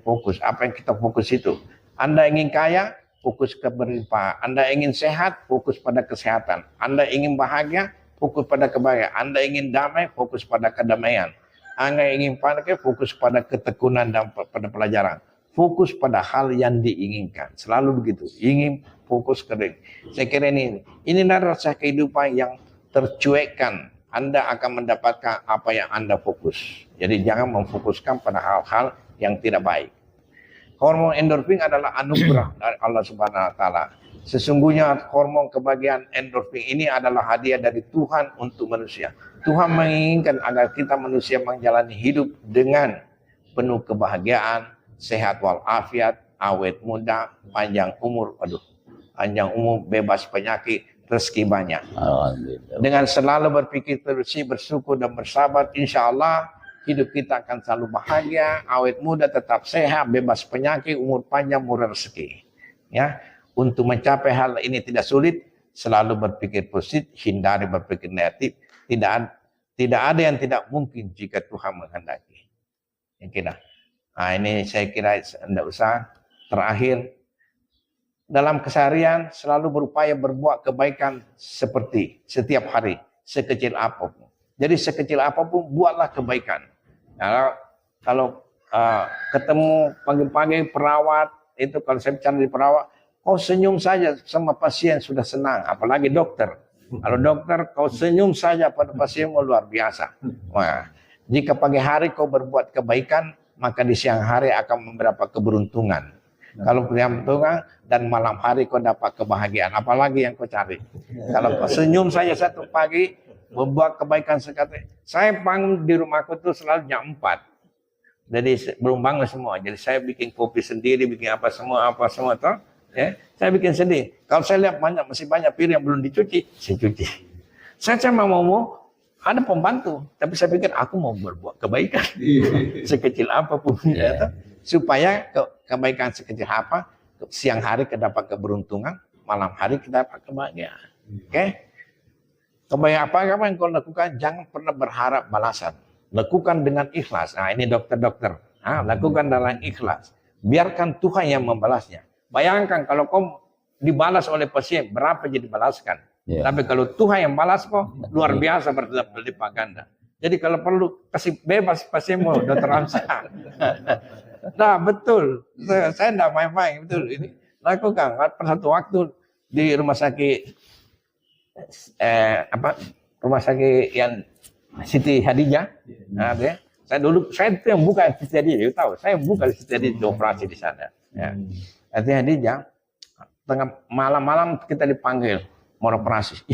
fokus? Apa yang kita fokus itu? Anda ingin kaya, fokus ke berlimpah. Anda ingin sehat, fokus pada kesehatan. Anda ingin bahagia, fokus pada kebahagiaan. Anda ingin damai, fokus pada kedamaian. Anda ingin pandai, fokus pada ketekunan dan pada pelajaran. Fokus pada hal yang diinginkan. Selalu begitu. Ingin fokus ke diri. Saya kira inilah rasa kehidupan yang tercuekkan. Anda akan mendapatkan apa yang Anda fokus. Jadi jangan memfokuskan pada hal-hal yang tidak baik. Hormon endorfin adalah anugerah dari Allah Subhanahu wa taala. Sesungguhnya hormon kebahagiaan endorfin ini adalah hadiah dari Tuhan untuk manusia. Tuhan menginginkan agar kita manusia menjalani hidup dengan penuh kebahagiaan, sehat walafiat, awet muda, panjang umur, bebas penyakit, rezeki banyak. Dengan selalu berpikir bersih, bersyukur dan bersabar, insya Allah hidup kita akan selalu bahagia, awet muda, tetap sehat, bebas penyakit, umur panjang, murah rezeki. Ya, untuk mencapai hal ini tidak sulit, selalu berpikir positif, hindari berpikir negatif. Tidak ada yang tidak mungkin jika Tuhan menghendaki. Ini saya kira tidak usah. Terakhir, dalam keseharian selalu berupaya berbuat kebaikan seperti setiap hari, sekecil apapun. Jadi sekecil apapun buatlah kebaikan. Nah, kalau ketemu pagi-pagi perawat, itu kalau saya bicara di perawat, senyum saja sama pasien sudah senang, apalagi dokter. Kalau dokter kau senyum saja pada pasienmu luar biasa. Wah, jika pagi hari kau berbuat kebaikan, maka di siang hari akan memberapa keberuntungan. Kalau keberuntungan dan malam hari kau dapat kebahagiaan. Apalagi yang kau cari. Kalau kau senyum saja satu pagi, membuat kebaikan sekali. Saya bangun di rumahku tuh selalu jam 4. Jadi belum bangun semua. Jadi saya bikin kopi sendiri, bikin apa semua toh. Ya, saya bikin sendiri. Kalau saya lihat masih banyak piring yang belum dicuci, saya cuci. Saya cuma mau ada pembantu, tapi saya pikir aku mau berbuat kebaikan sekecil apapun, ya, supaya kebaikan sekecil apa, siang hari dapat keberuntungan, malam hari kita dapat kebahagiaan. Oke? Kebaikan apa yang kau lakukan, jangan pernah berharap balasan. Lakukan dengan ikhlas. Nah, ini dokter-dokter. Lakukan dengan ikhlas. Biarkan Tuhan yang membalasnya. Bayangkan kalau kau dibalas oleh pasien, berapa jadi balaskan. Yeah. Tapi kalau Tuhan yang balas kau, luar biasa berlipat ganda. Jadi kalau perlu kasih bebas pasienmu, Dokter Hamzah. Nah, betul. Saya tidak main-main, betul. Ini lakukan. Pada satu waktu di rumah sakit rumah sakit yang Siti Hadijah. Nah, saya itu yang buka Siti Hadijah, tahu. Saya buka Siti Hadijah operasi di sana. Ya. Siti Hadijah, tengah malam-malam kita dipanggil mau operasi.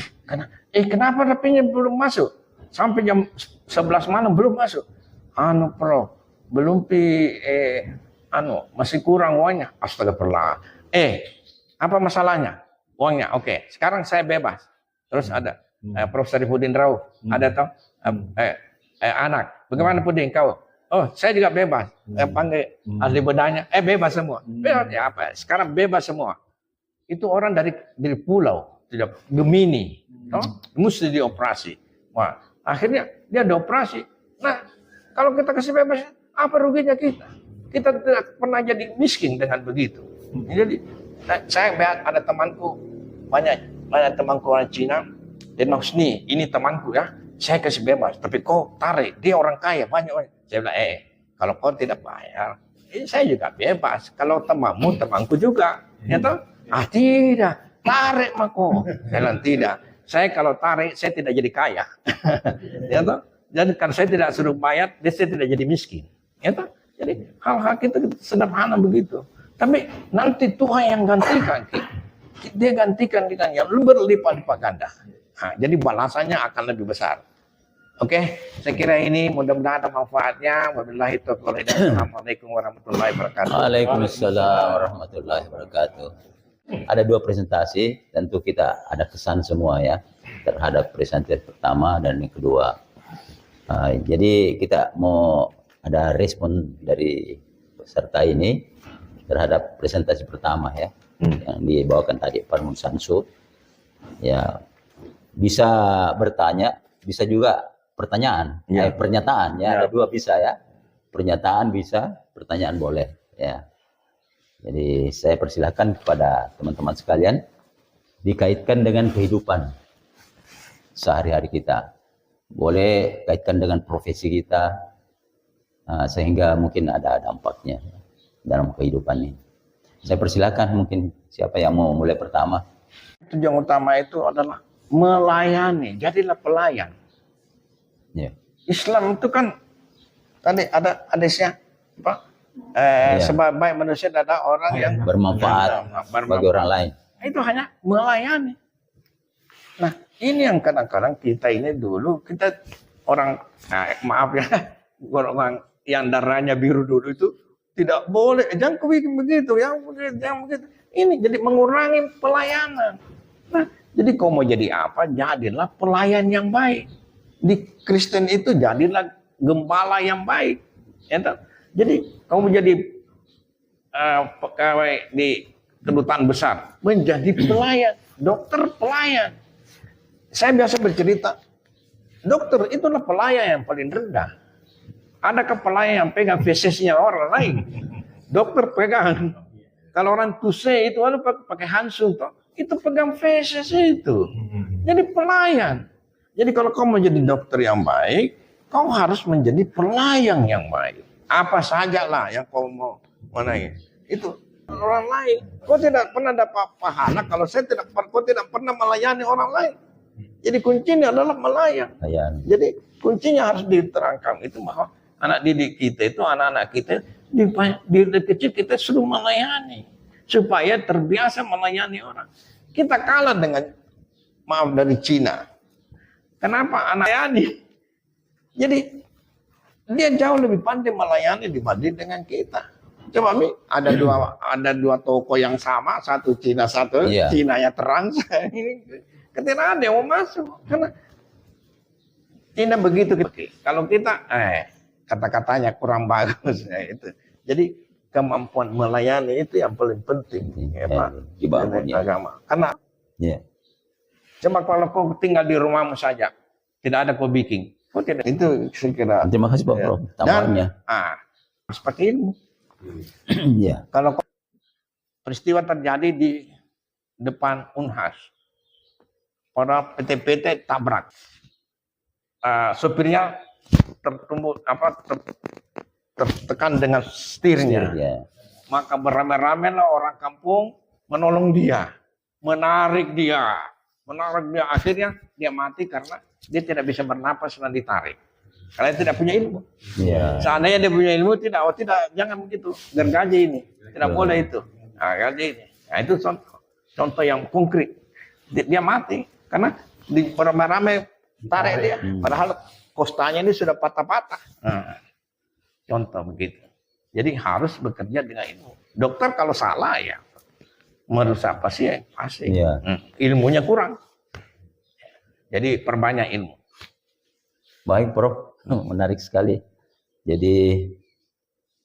Kenapa rapinya belum masuk? Sampai jam 11 malam belum masuk. Pro, belum masih kurang uangnya. Astagfirullah. Apa masalahnya? Uangnya, oke. Sekarang saya bebas. Terus ada Prof. Sarifuddin Rauf, ada toh anak. Bagaimana Puding kau? Oh, saya juga bebas. Panggil ahli bedahnya, bebas semua. Bebas ya apa? Sekarang bebas semua. Itu orang dari pulau, tidak Gemini, mesti dioperasi. Wah, akhirnya dia dioperasi. Nah, kalau kita kasih bebas, apa ruginya kita? Kita tidak pernah jadi miskin dengan begitu. Jadi saya ada temanku banyak temanku orang Cina, dia bilang, ini temanku ya, saya kasih bebas, tapi kau tarik, dia orang kaya, banyak orang. Saya bilang, kalau kau tidak bayar, saya juga bebas. Kalau temanku juga. Ya toh? Tidak, tarik mako. Saya bilang, tidak. Saya kalau tarik, saya tidak jadi kaya. Ya toh? Jadi kalau saya tidak suruh bayar, saya tidak jadi miskin. Ya toh? Jadi hal-hal kita sederhana begitu. Tapi nanti Tuhan yang gantikan kita. Dia gantikan dengan yang berlipat-lipat ganda. Jadi balasannya akan lebih besar. Oke, saya kira ini mudah-mudahan ada manfaatnya. Wabillahi taufiq. Assalamualaikum warahmatullahi wabarakatuh. Waalaikumsalam warahmatullahi wabarakatuh. Ada 2 presentasi, tentu kita ada kesan semua ya terhadap presentasi pertama dan yang kedua. Jadi kita mau ada respon dari peserta ini terhadap presentasi pertama ya. Yang dibawakan tadi Pak Mun Samsu, ya bisa bertanya, bisa juga pertanyaan, pernyataan ya, ada 2 bisa ya, pernyataan bisa, pertanyaan boleh ya. Jadi saya persilahkan kepada teman-teman sekalian dikaitkan dengan kehidupan sehari-hari kita, boleh kaitkan dengan profesi kita, sehingga mungkin ada dampaknya dalam kehidupan ini. Saya persilakan, mungkin siapa yang mau mulai pertama. Tujuan utama itu adalah melayani, jadilah pelayan. Yeah. Islam itu kan tadi ada hadisnya, Pak. Sebaik manusia ada orang yang bermanfaat bagi orang lain. Itu hanya melayani. Nah, ini yang kadang-kadang kita ini dulu kita orang, maaf ya, orang yang darahnya biru dulu itu tidak boleh, jangan bikin begitu, yang begitu. Ini jadi mengurangi pelayanan. Nah, jadi kau mau jadi apa? Jadilah pelayan yang baik. Di Kristen itu jadilah gembala yang baik. Jadi kau menjadi pegawai di kedutaan besar, menjadi pelayan, dokter pelayan. Saya biasa bercerita, dokter itulah pelayan yang paling rendah. Adakah pelayan yang pegang fesesnya orang lain? Dokter pegang. Kalau orang tuse itu lalu pakai handuk, itu pegang feses itu. Jadi pelayan. Jadi kalau kau mau jadi dokter yang baik, kau harus menjadi pelayan yang baik. Apa saja lah yang kau mau menaik. Itu orang lain. Kau tidak pernah dapat pahala kalau kau tidak pernah melayani orang lain. Jadi kuncinya adalah melayani. Layani. Jadi kuncinya harus diterangkan itu bahwa anak didik kita itu, anak-anak kita di kecil kita suruh melayani supaya terbiasa melayani orang. Kita kalah dengan maaf dari Cina. Kenapa anak melayani? Jadi dia jauh lebih pandai melayani dibanding dengan kita. Coba Mi, ada dua toko yang sama, satu Cina, satu Cina yang terang. Ini ketika ada yang mau masuk karena Cina begitu. Kalau kita kata-katanya kurang bagus ya, itu. Jadi kemampuan melayani itu yang paling penting ya, Pak, dibangun agama. Karena cuma kalau kau tinggal di rumahmu saja, tidak ada kau bikin. Kau tidak, itu saya kira. Terima kasih Pak Prof. Tambahnya. Seperti ilmu. Ya. Kalau peristiwa terjadi di depan Unhas, para PT-PT tabrak, sopirnya tertekan dengan setirnya. Maka beramai-ramai lah orang kampung menolong dia, menarik dia. Akhirnya dia mati karena dia tidak bisa bernapas dan ditarik. Karena dia tidak punya ilmu. Seandainya dia punya ilmu, jangan begitu. Gergaji ini tidak boleh itu. Gergaji ini. Nah, itu contoh yang konkret. Dia mati karena di beramai-ramai tarik dia. Padahal kostanya ini sudah patah-patah. Contoh begitu. Jadi harus bekerja dengan ilmu. Dokter kalau salah ya merusak pasien pasti. Ilmunya kurang. Jadi perbanyak ilmu. Baik Prof, menarik sekali. Jadi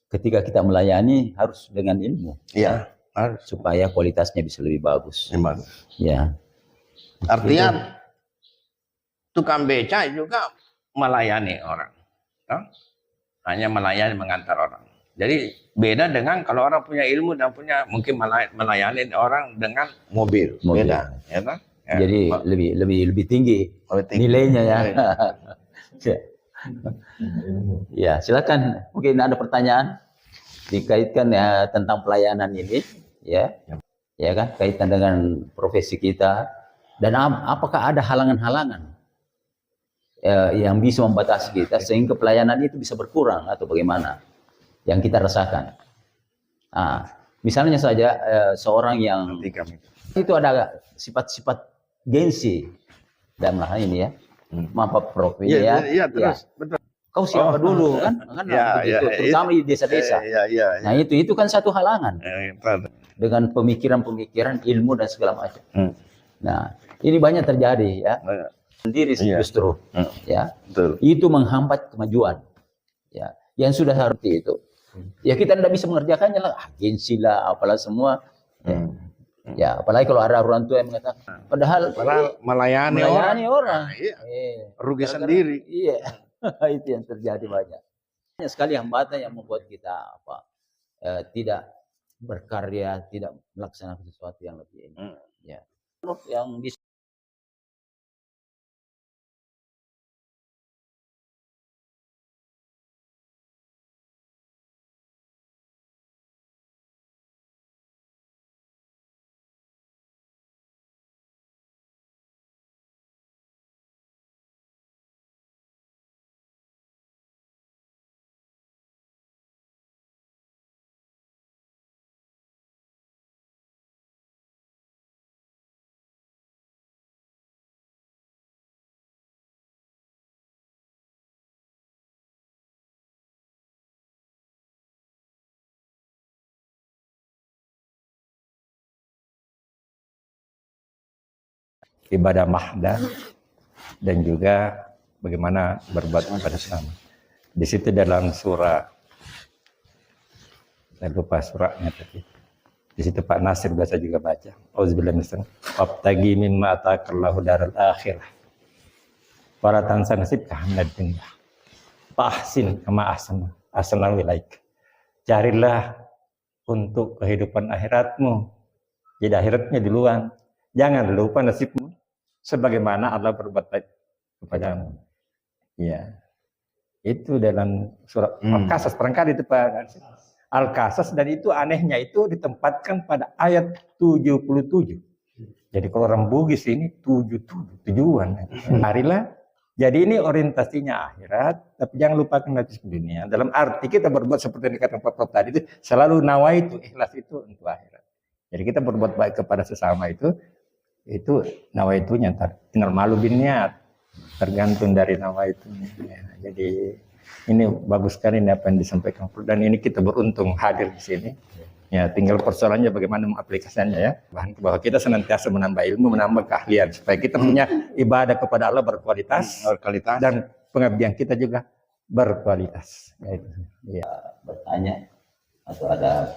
ketika kita melayani harus dengan ilmu. Iya. Supaya kualitasnya bisa lebih bagus. Ya. Artinya tukang beca juga melayani orang. Hanya melayani, mengantar orang. Jadi beda dengan kalau orang punya ilmu dan punya mungkin melayani orang dengan mobil. Beda, ya kan? Jadi lebih tinggi nilainya ya. Ya, silakan. Mungkin ada pertanyaan dikaitkan ya tentang pelayanan ini, ya kan, kaitan dengan profesi kita dan apakah ada halangan-halangan yang bisa membatasi kita sehingga pelayanan itu bisa berkurang atau bagaimana yang kita rasakan. Misalnya saja seorang yang itu ada sifat-sifat gengsi dalam hal ini ya. Maaf Prof ini terus. Betul. Kau siapa dulu kan begitu, terutama di desa-desa. Nah itu kan satu halangan dengan pemikiran-pemikiran ilmu dan segala macam. Nah ini banyak terjadi ya. Sendiri justru ya. Betul. Itu menghambat kemajuan ya. Yang sudah seperti itu ya kita tidak bisa mengerjakannya lah, gengsi lah apalah semua ya apalagi kalau ada orang tua yang mengatakan padahal melayani orang. Rugi sendiri. Iya. Itu yang terjadi banyak sekali hambatan yang membuat kita tidak berkarya, tidak melaksanakan sesuatu yang lebih ini ya. Yang bisa ibadah mahdah dan juga bagaimana berbuat pada sesama. Di situ dalam surah, saya lupa surahnya tadi. Di situ Pak Nasir biasa juga baca. Auzubillahi minasyaitonir rajim. Wabtaghi mimma ataakallahu daral akhirah. Para tansa nasibka minad dunya. Fahsin kama ahsana ilaik. Carilah untuk kehidupan akhiratmu. Jadi akhiratnya duluan. Jangan lupa nasibmu sebagaimana Allah berbuat baik kepadamu. Ya. Itu dalam surat Al-Qasas barangkali itu Pak. Al-Qasas dan itu anehnya itu ditempatkan pada ayat 77. Jadi kalau orang Bugis ini tujuan. Marilah. Jadi ini orientasinya akhirat, tapi jangan lupakan nanti dunia. Dalam arti kita berbuat seperti yang dikatakan Pak Prof tadi itu, selalu nawaitu, ikhlas itu untuk akhirat. Jadi kita berbuat baik kepada sesama itu nawaitunya. Tinggal malu bin niat, tergantung dari nawaitunya. Ya, jadi ini bagus sekali apa yang disampaikan dan ini kita beruntung hadir di sini. Ya, tinggal persoalannya bagaimana mengaplikasikannya ya. Bahwa kita senantiasa menambah ilmu, menambah keahlian supaya kita punya ibadah kepada Allah berkualitas dan pengabdian kita juga berkualitas. Ya, itu. Ya. Bertanya atau ada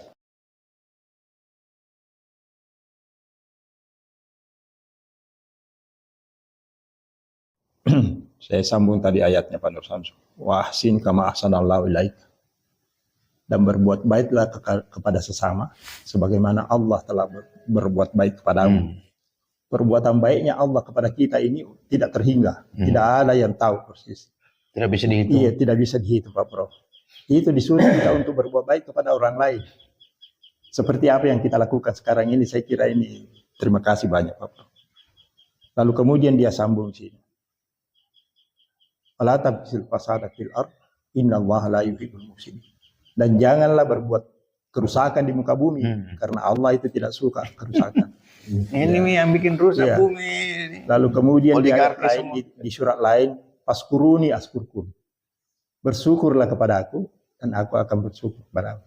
Saya sambung tadi ayatnya Pak Nur Samsu. Wa ahsin kama ahsanallahu ilaik. Dan berbuat baiklah kepada sesama sebagaimana Allah telah berbuat baik kepadamu. Perbuatan baiknya Allah kepada kita ini tidak terhingga. Tidak ada yang tahu persis. Tidak bisa dihitung. Iya, tidak bisa dihitung Pak Prof. Itu disuruh kita untuk berbuat baik kepada orang lain. Seperti apa yang kita lakukan sekarang ini, saya kira ini terima kasih banyak Pak Prof. Lalu kemudian dia sambung sini. Wala tabghil fasada fil ardh innallaha la yuhibbul mufsidin. Dan janganlah berbuat kerusakan di muka bumi karena Allah itu tidak suka kerusakan. Ini yang bikin rusak bumi. Lalu kemudian di surat lain, faskuruni askurkum. Bersyukurlah kepada aku dan aku akan bersyukur kepada aku.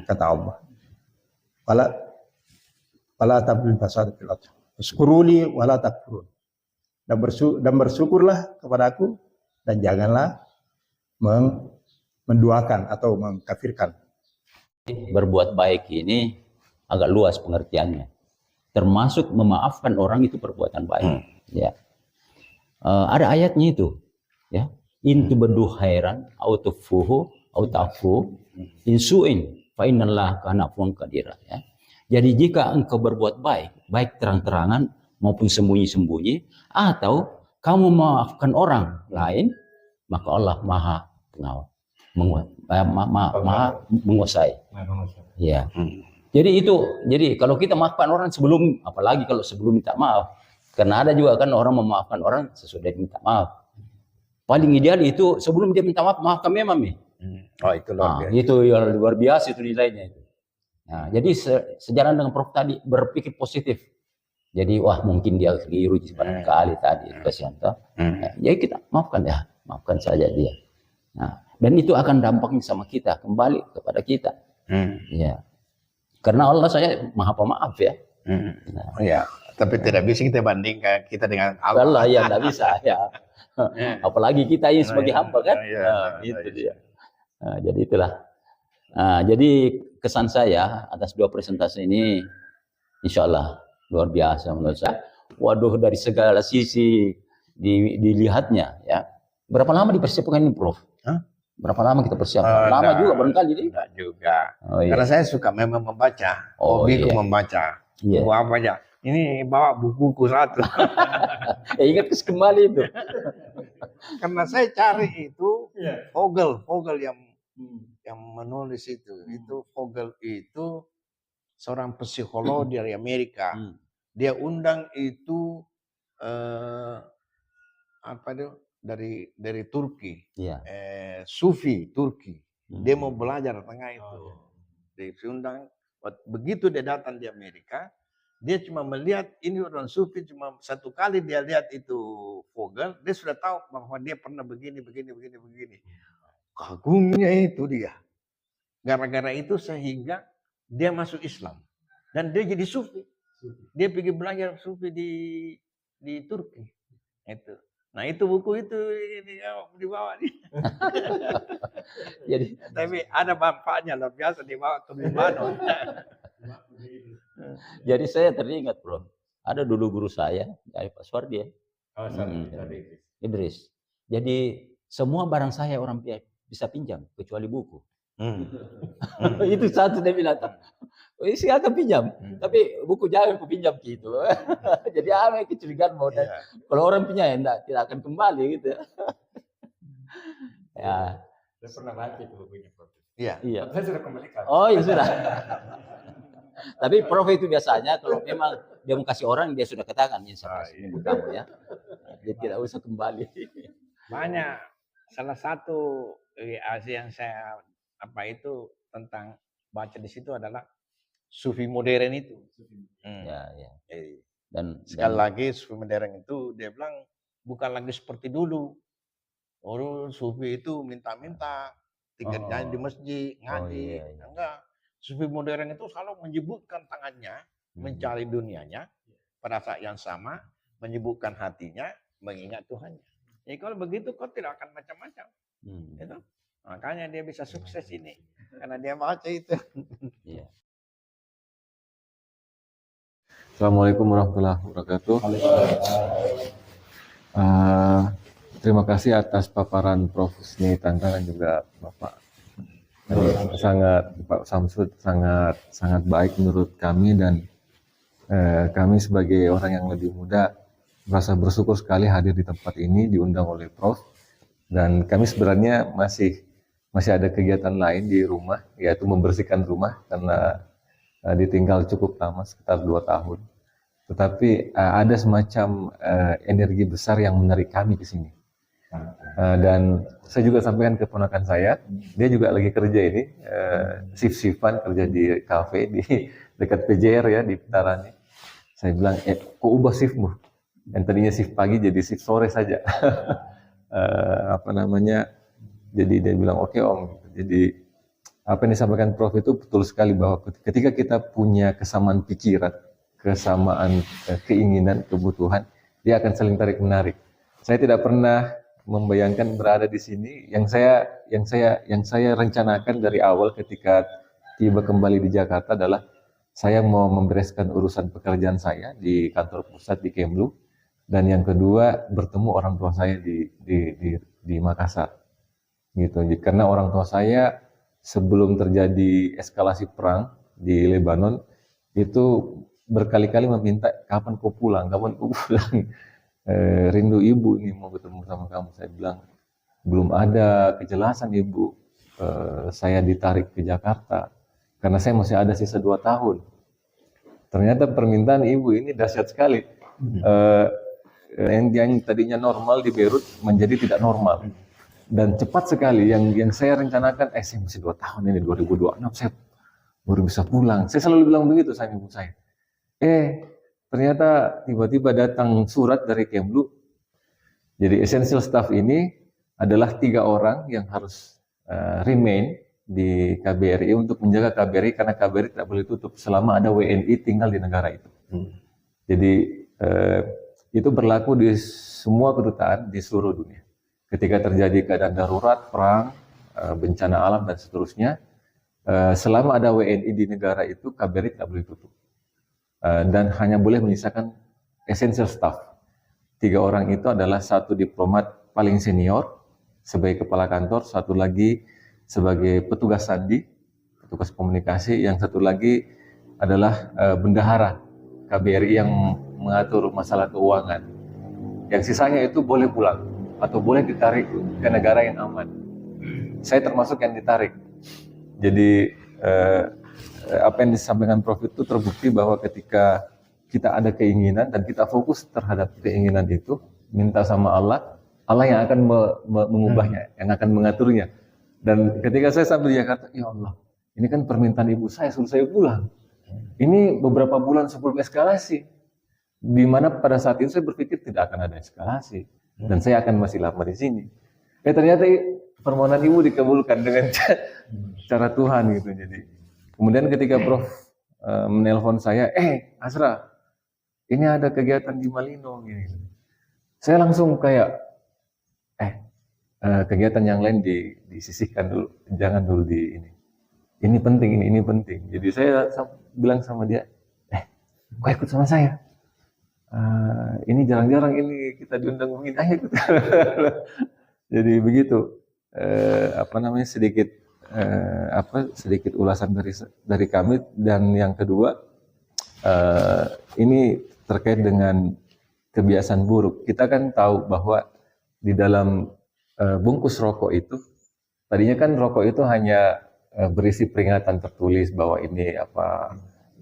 Kata Allah. Wala tabghil fasada fil ardh. Faskuruni wala takfurun. Dan bersyukurlah kepada aku dan janganlah menduakan atau mengkafirkan. Berbuat baik ini agak luas pengertiannya, termasuk memaafkan orang itu perbuatan baik. Ya, ada ayatnya itu. Ya, in tubdu khairan au tufuhu au tafu insuin fa innallaha kana afuwan qadira. Ya, jadi jika engkau berbuat baik, baik terang-terangan maupun sembunyi-sembunyi, atau kamu memaafkan orang lain, maka Allah Maha Pengawal. Maha menguasai. Ya. Jadi kalau kita maafkan orang sebelum, apalagi kalau sebelum minta maaf, karena ada juga kan orang memaafkan orang sesudah minta maaf. Paling ideal itu sebelum dia minta maaf, maafkan memang nih. Oh itu luar biasa. Itu luar biasa itu nilainya itu. Nah, jadi sejalan dengan Prof tadi berpikir positif. Jadi wah mungkin dia keliru kali tadi kasihan toh. Ya kita maafkan ya, maafkan saja dia. Nah, dan itu akan dampaknya sama kita, kembali kepada kita. Ya. Karena Allah saya Maha Pemaaf ya. Nah. Ya, tapi tidak bisa kita bandingkan kita dengan Allah. Allah ya tidak bisa ya. Apalagi kita ini sebagai hamba kan. Itu dia. Nah, jadi itulah. Nah, jadi kesan saya atas dua presentasi ini insya Allah luar biasa menurut saya. Waduh, dari segala sisi dilihatnya ya. Berapa lama dipersiapkan ini Prof? Berapa lama kita persiapkan? Lama juga barangkali ini. Enggak juga. Karena saya suka memang membaca. Hobiku membaca. Buku apa aja. Ini bawa buku satu. Ingat kembali itu. Karena saya cari itu Vogel yang menulis itu. Itu Vogel itu seorang psikolog dari Amerika. Dia undang itu dari Turki, Sufi Turki. Dia mau belajar tengah itu. Dia undang. Begitu dia datang di Amerika, dia cuma melihat ini orang Sufi, cuma satu kali dia lihat itu Vogel, dia sudah tahu bahwa dia pernah begini. Kagumnya itu dia. Gara-gara itu sehingga dia masuk Islam dan dia jadi Sufi. Dia pergi belajar Sufi di Turki. Itu. Nah itu buku itu dibawa nih. Jadi tapi ada manfaatnya luar biasa dibawa ke Libanon. Jadi saya teringat Bro, ada dulu guru saya dari Pak Suwardi ya. Idris. Jadi semua barang saya orang bisa pinjam kecuali buku. Itu satu dia bilang. Isi akan pinjam, tapi buku jangan aku pinjam gitu. Jadi apa kecurigaan mau kalau orang pinjam tidak akan kembali gitu. Ya. Saya pernah baca itu bukunya Prof. Iya. Saya sudah kembalikan. Oh ya sudah. Tapi Prof itu biasanya kalau memang dia mau kasih orang, dia sudah katakan ini saya kasih nyebut kamu ya. Dia tidak usah kembali. Banyak. Salah satu yang saya tentang baca di situ adalah sufi modern itu. Ya, ya. Dan Sekali lagi sufi modern itu dia bilang bukan lagi seperti dulu. Orang sufi itu minta-minta, tinggal di masjid, ngaji. iya. Enggak. Sufi modern itu selalu menyebutkan tangannya, mencari dunianya, pada saat yang sama menyebutkan hatinya, mengingat Tuhannya. Jadi kalau begitu kau tidak akan macam-macam. Gitu? Makanya dia bisa sukses ini. Karena dia baca itu. Iya. Assalamualaikum warahmatullahi wabarakatuh. Terima kasih atas paparan Prof. Husni Tanta dan juga Bapak. Pak Samsud sangat baik menurut kami, dan kami sebagai orang yang lebih muda merasa bersyukur sekali hadir di tempat ini diundang oleh Prof. Dan kami sebenarnya masih ada kegiatan lain di rumah, yaitu membersihkan rumah karena ditinggal cukup lama, sekitar 2 tahun. Tetapi ada semacam energi besar yang menarik kami ke sini. Dan saya juga sampaikan ke ponakan saya, dia juga lagi kerja ini, shift-shiftan kerja di kafe di dekat PJR ya, di Petarani. Saya bilang, kok ubah shiftmu? Yang tadinya shift pagi jadi shift sore saja. Jadi dia bilang, oke om. Jadi apa yang disampaikan Prof itu betul sekali, bahwa ketika kita punya kesamaan pikiran, kesamaan keinginan, kebutuhan, dia akan saling tarik-menarik. Saya tidak pernah membayangkan berada di sini. Yang saya rencanakan dari awal ketika tiba kembali di Jakarta adalah saya mau membereskan urusan pekerjaan saya di kantor pusat di Kemlu, dan yang kedua bertemu orang tua saya di Makassar. Gitu. Karena orang tua saya sebelum terjadi eskalasi perang di Lebanon itu berkali-kali meminta, kapan kau pulang, rindu ibu ini mau ketemu sama kamu. Saya bilang, belum ada kejelasan ibu, saya ditarik ke Jakarta karena saya masih ada sisa 2 tahun. Ternyata permintaan ibu ini dahsyat sekali. Yang tadinya normal di Beirut menjadi tidak normal, dan cepat sekali. Yang saya rencanakan, saya masih 2 tahun ini, 2026 saya baru bisa pulang. Saya selalu bilang begitu sama ibu saya. Ternyata tiba-tiba datang surat dari Kemlu. Jadi essential staff ini adalah 3 orang yang harus remain di KBRI untuk menjaga KBRI, karena KBRI tidak boleh tutup selama ada WNI tinggal di negara itu. Jadi itu berlaku di semua kedutaan di seluruh dunia. Ketika terjadi keadaan darurat, perang, bencana alam dan seterusnya, selama ada WNI di negara itu, KBRI tidak boleh tutup. Dan hanya boleh menyisakan essential staff. 3 orang itu adalah 1 diplomat paling senior sebagai kepala kantor, 1 lagi sebagai petugas sandi, petugas komunikasi, yang 1 lagi adalah bendahara KBRI yang mengatur masalah keuangan. Yang sisanya itu boleh pulang atau boleh ditarik ke negara yang aman. Saya termasuk yang ditarik. Jadi apa yang disampaikan Prof itu terbukti bahwa ketika kita ada keinginan dan kita fokus terhadap keinginan itu, minta sama Allah, Allah yang akan mengubahnya, yang akan mengaturnya. Dan ketika saya sampai di Jakarta, ya Allah, ini kan permintaan ibu saya, suruh saya pulang. Ini beberapa bulan sebelum eskalasi, di mana pada saat itu saya berpikir tidak akan ada eskalasi dan saya akan masih lama di sini. Ternyata permohonan ibu dikabulkan dengan cara Tuhan gitu. Jadi kemudian ketika Prof menelpon saya, Asra, ini ada kegiatan di Malino gini. Saya langsung kayak kegiatan yang lain disisihkan dulu, jangan dulu di ini. Ini penting, ini penting. Jadi saya bilang sama dia, kok ikut sama saya? Ini jarang-jarang ini kita diundang begini, ayo ikut. Jadi begitu. Sedikit ulasan dari kami. Dan yang kedua, ini terkait dengan kebiasaan buruk. Kita kan tahu bahwa di dalam bungkus rokok itu, tadinya kan rokok itu hanya berisi peringatan tertulis bahwa ini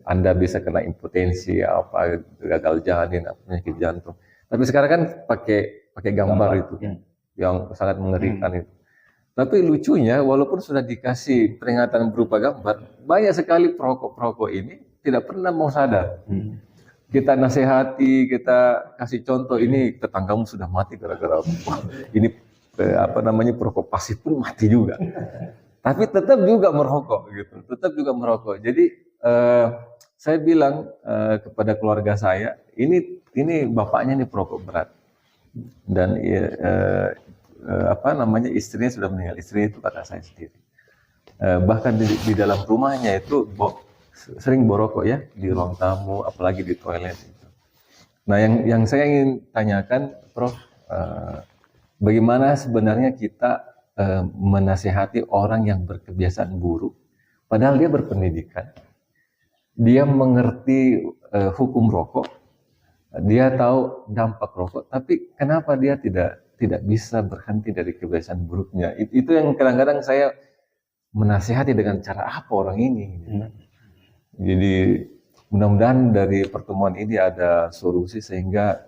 Anda bisa kena impotensi, apa gagal janin, apa penyakit jantung. Tapi sekarang kan pakai gambar itu, yang sangat mengerikan itu. Tapi lucunya, walaupun sudah dikasih peringatan berupa gambar, banyak sekali perokok-perokok ini tidak pernah mau sadar. Kita nasihati, kita kasih contoh, ini tetanggamu sudah mati gara-gara ini perokok pasif pun mati juga. Tapi tetap juga merokok gitu, tetap juga merokok. Jadi saya bilang kepada keluarga saya, ini bapaknya nih perokok berat dan istrinya sudah meninggal. Istrinya itu kakak saya sendiri. Bahkan di dalam rumahnya itu sering borokok ya, di ruang tamu, apalagi di toilet. Nah, yang saya ingin tanyakan, Prof, bagaimana sebenarnya kita menasihati orang yang berkebiasaan buruk, padahal dia berpendidikan, dia mengerti hukum rokok, dia tahu dampak rokok, tapi kenapa dia tidak bisa berhenti dari kebiasaan buruknya? Itu yang kadang-kadang saya menasihati dengan cara apa orang ini. Jadi mudah-mudahan dari pertemuan ini ada solusi sehingga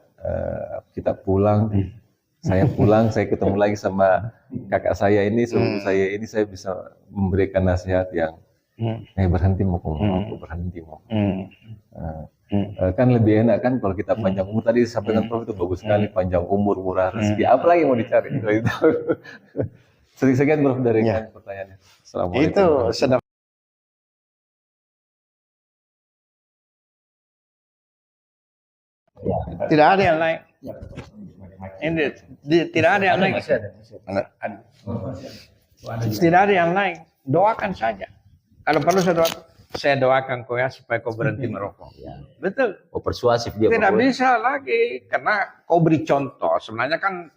kita pulang, saya pulang, saya ketemu lagi sama kakak saya ini, sepupu saya ini, saya bisa memberikan nasihat yang berhenti mau berhenti mau. Kan lebih enak kan kalau kita panjang umur. Tadi sampaikan Prof itu bagus sekali, panjang umur, murah rezeki, apa lagi mau dicari? Sekian Prof dari pertanyaannya. Assalamualaikum. Itu sedang tidak ada yang lain. Ini tidak ada yang lain. Tidak ada yang lain. Doakan saja. Kalau perlu saya doakan kau ya supaya kau berhenti merokok. Betul. Oh, persuasif dia. Tidak bisa lagi karena kau beri contoh. Sebenarnya kan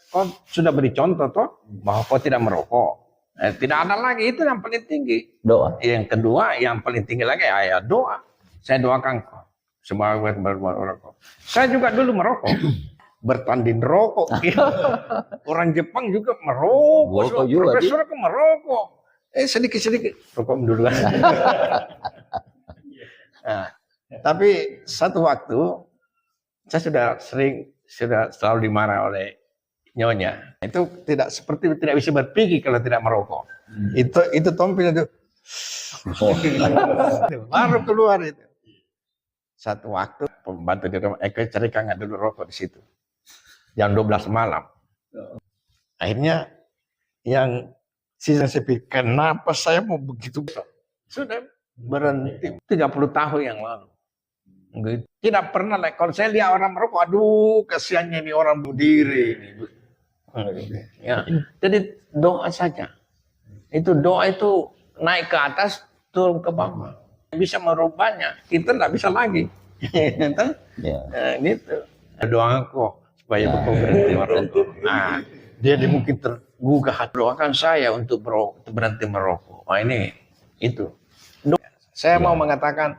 kau sudah beri contoh toh bahwa kau tidak merokok. Tidak ada lagi, itu yang paling tinggi. Doa. Yang kedua yang paling tinggi lagi ya doa. Saya doakan kau sebagai merokok. Saya juga dulu merokok. Bertanding rokok. Orang Jepang juga merokok. Profesor aku merokok. Sedikit-sedikit rokok dulu. Nah, tapi satu waktu saya sudah selalu dimarah oleh nyonya. Itu tidak bisa berpikir kalau tidak merokok. Itu tompel itu. Baru keluar itu. Satu waktu pembantu di rumah, carikan dulu rokok di situ. Jam 12 malam. Akhirnya yang sisa sepi, kenapa saya mau begitu? Sudah berhenti 30 tahun yang lalu. Tidak pernah lah. Kalau saya lihat orang merokok, aduh kasihannya ini orang bunuh diri. Ya. Jadi doa saja. Doa itu naik ke atas, turun ke bawah. Bisa merubahnya. Kita tidak bisa lagi. Gitu. Doaku supaya kau berhenti merokok. Nah, dia mungkin tergugah. Doakan saya untuk berhenti merokok. Wah ini itu. Saya mau mengatakan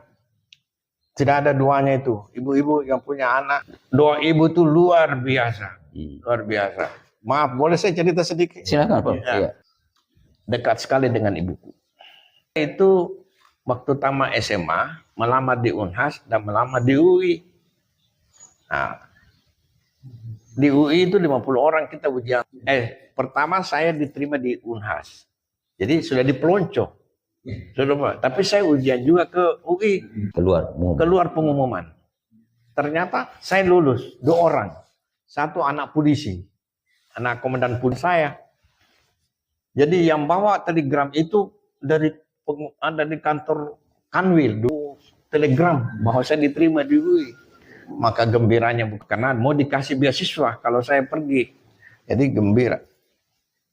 tidak ada doanya itu. Ibu-ibu yang punya anak, doa ibu itu luar biasa. Luar biasa. Maaf, boleh saya cerita sedikit? Silakan, Pak. Ya. Dekat sekali dengan ibuku. Itu waktu tamat SMA, melamar di Unhas dan melamar di UI. Nah, di UI itu 50 orang kita ujian. Pertama saya diterima di Unhas. Jadi sudah dipelonco. Tapi saya ujian juga ke UI. Keluar pengumuman. Ternyata saya lulus 2 orang. 1 anak polisi. Anak komandan polisi saya. Jadi yang bawa telegram itu ada di kantor Kanwil. Telegram bahwa saya diterima di UI. Maka gembiranya karena mau dikasih beasiswa kalau saya pergi. Jadi gembira.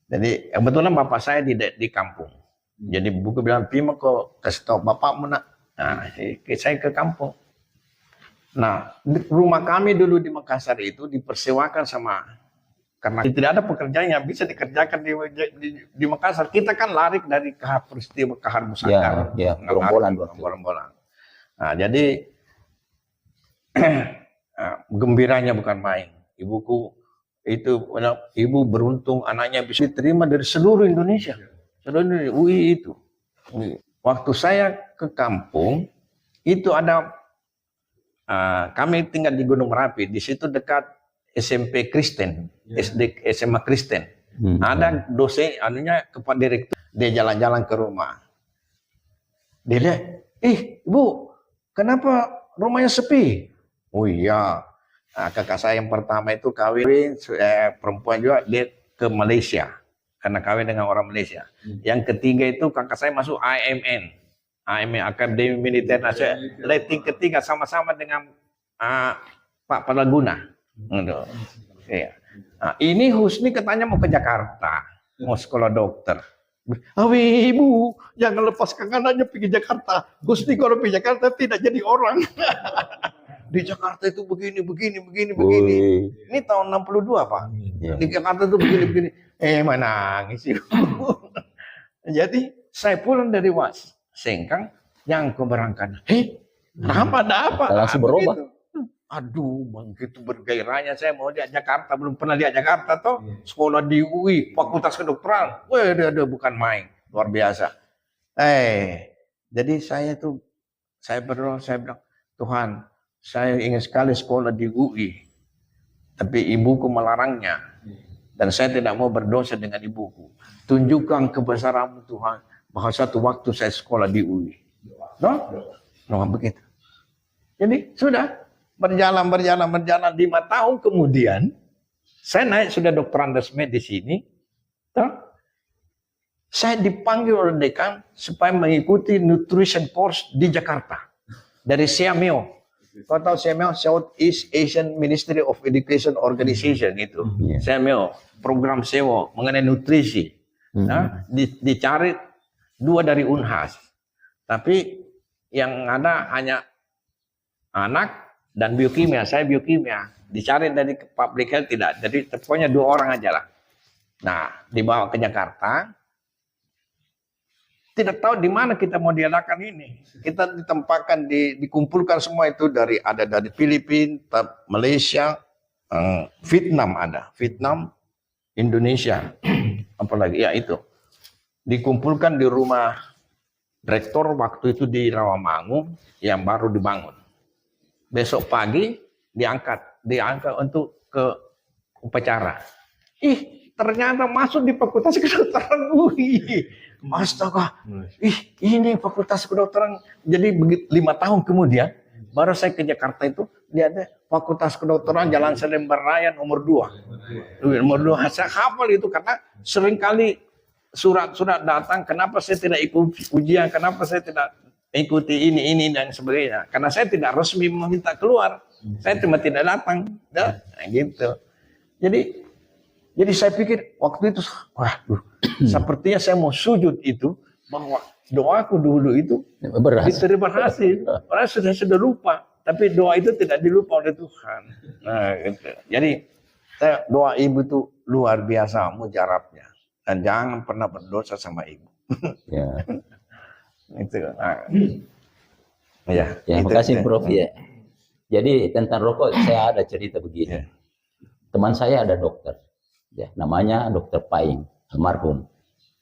Jadi kebetulan bapak saya di kampung. Jadi buku bilang, Pima kok kasih tahu bapakmu nak. Nah, saya ke kampung. Nah, rumah kami dulu di Makassar itu dipersewakan karena tidak ada pekerjaan yang bisa dikerjakan di Makassar. Kita kan lari dari peristiwa Kahar Musakar. Gerombolan. Nah, jadi gembiranya bukan main. Ibu beruntung anaknya bisa diterima dari seluruh Indonesia. UI itu. Waktu saya ke kampung, itu ada kami tinggal di Gunung Merapi, di situ dekat SMP Kristen, SD SMA Kristen. Ada dosen anunya kepala direktur, dia jalan-jalan ke rumah. Dia lihat, ibu, kenapa rumahnya sepi? Oh iya, kakak saya yang pertama itu kawin perempuan juga, dia ke Malaysia karena kawin dengan orang Malaysia. Yang ketiga itu kakak saya masuk AMN, Akademi Militer Nasional. Rating ketiga sama-sama dengan Pak Palaguna. Iya. Ini Husni katanya mau ke Jakarta, mau sekolah dokter. Ibu, jangan lepaskan anaknya pergi Jakarta. Husni kalau pergi Jakarta tidak jadi orang. Di Jakarta itu begini. Ini tahun 62 Pak. Di Jakarta itu begini. Menangis ibu. Jadi saya pulang dari Sengkang yang keberangkatan. Ada apa? Langsung berubah. Begitu. Aduh, begitu bergairahnya saya mau lihat Jakarta, belum pernah lihat Jakarta toh. Sekolah di UI, Fakultas Kedokteran. Wah, ada bukan main, luar biasa. Jadi saya berdoa, saya bilang, Tuhan, saya ingin sekali sekolah di UI. Tapi ibuku melarangnya. Dan saya tidak mau berdosa dengan ibuku. Tunjukkan kebesaran-Mu Tuhan, bahwa satu waktu saya sekolah di UI. Begitu. Jadi sudah berjalan 5 tahun kemudian saya naik sudah doktorandas di sini. Saya dipanggil oleh dekan supaya mengikuti nutrition course di Jakarta dari SEAMEO. Kau tahu SEAMEO, Southeast Asian Ministry of Education Organization itu. SEAMEO, program SEWO mengenai nutrisi. Dicari 2 dari Unhas. Tapi yang ada hanya anak dan biokimia, saya biokimia. Dicari dari public health tidak. Jadi pokoknya 2 orang aja lah. Nah, dibawa ke Jakarta. Tidak tahu di mana kita mau diadakan ini. Kita ditempatkan, dikumpulkan semua itu dari Filipina, Malaysia, Vietnam ada. Vietnam, Indonesia. Apalagi ya itu. Dikumpulkan di rumah rektor waktu itu di Rawamangun yang baru dibangun. Besok pagi diangkat untuk ke upacara. Ternyata masuk di Fakultas Kedokteran UI. Astaga, ini Fakultas Kedokteran. Jadi 5 tahun kemudian baru saya ke Jakarta itu lihat Fakultas Kedokteran Jalan Salembar Raya nomor 2. Nomor 2 saya hafal itu karena seringkali surat-surat datang. Kenapa saya tidak ikut ujian? Kenapa saya tidak ikuti ini dan sebagainya. Karena saya tidak resmi meminta keluar. Saya cuma tidak datang. Nah, gitu. Jadi saya pikir waktu itu, sepertinya saya mau sujud itu, bahwa doaku dulu itu diterima hasil. Orang sudah lupa. Tapi doa itu tidak dilupa oleh Tuhan. Nah, gitu. Jadi doa ibu itu luar biasa mujarabnya. Dan jangan pernah berdosa sama ibu. Ya. Itu. Terima kasih Prof ya. Jadi tentang rokok saya ada cerita begini. Teman saya ada dokter, namanya Dokter Paing, almarhum.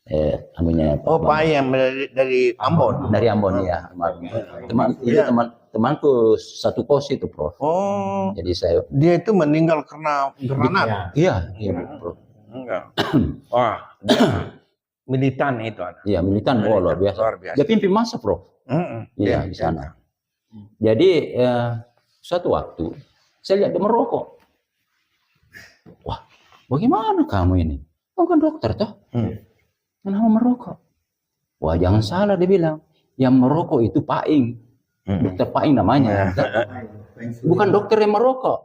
Paing dari Ambon. Dari Ambon ya, almarhum. Temanku satu kos itu Prof. Jadi dia itu meninggal karena granat. Iya, Prof. Enggak. Wah, militan itu ada. Iya, militan luar biasa. Dia pimpin masa, Prof. Iya, di sana. Jadi suatu waktu saya lihat dia merokok. Wah, bagaimana kamu ini? Kamu kan dokter toh? Kenapa merokok? Wah, jangan salah dia bilang. Yang merokok itu Paing. Dokter Paing namanya. Bukan dokter yang merokok.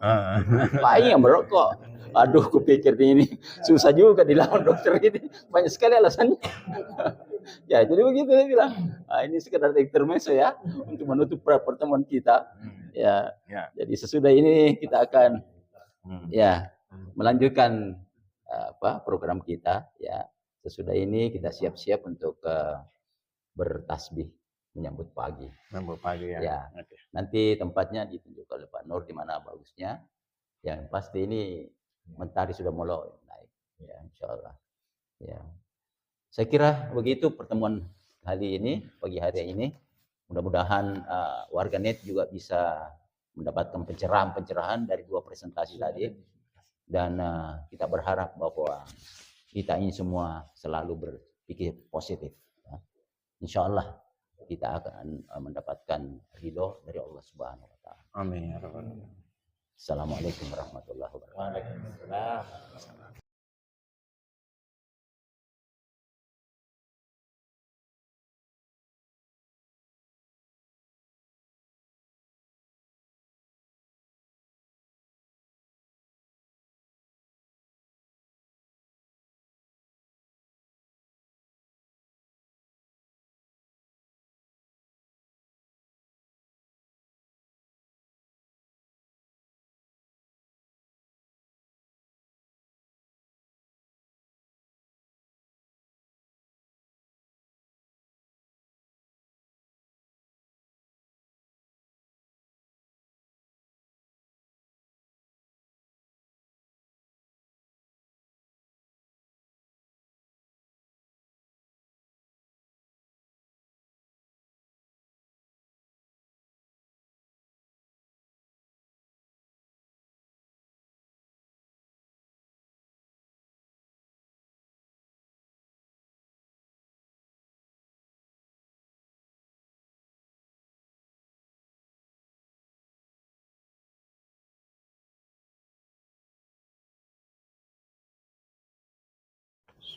Paing yang merokok. Aduh, kupikir ini susah juga dilawan dokter ini. Banyak sekali alasannya. Ya, jadi begitu dia bilang. Ini sekedar intermezzo ya, untuk menutup pertemuan kita. Ya. Jadi sesudah ini kita akan melanjutkan program kita. Ya, sesudah ini kita siap-siap untuk bertasbih menyambut pagi. Menyambut pagi ya. Ya. Nanti tempatnya ditunjuk oleh Pak Nur di mana bagusnya. Yang pasti ini mentari sudah mulai naik. Ya, insyaallah. Ya. Saya kira begitu pertemuan kali ini, pagi hari ini. Mudah-mudahan warganet juga bisa mendapatkan pencerahan-pencerahan dari 2 presentasi tadi, dan kita berharap bahwa kita ini semua selalu berpikir positif. Insya Allah kita akan mendapatkan ridho dari Allah Subhanahu Wa Taala. Amin ya rabbal alamin. Assalamualaikum warahmatullahi wabarakatuh. Waalaikumsalam.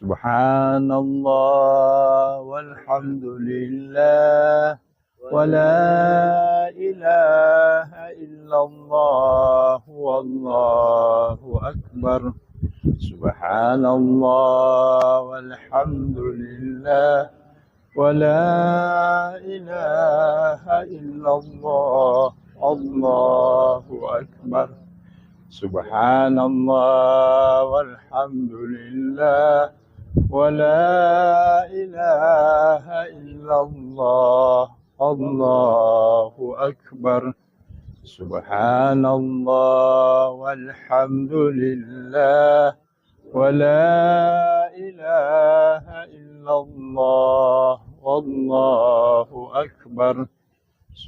Subhanallah walhamdulillah wa la ilaha illallah wallahu akbar. Subhanallah walhamdulillah wa la ilaha illallah Allahu akbar. Subhanallah walhamdulillah wa la ilaha illallah Allahu akbar. Subhanallah walhamdulillah wa la ilaha illallah Allahu akbar. Subhanallah walhamdulillah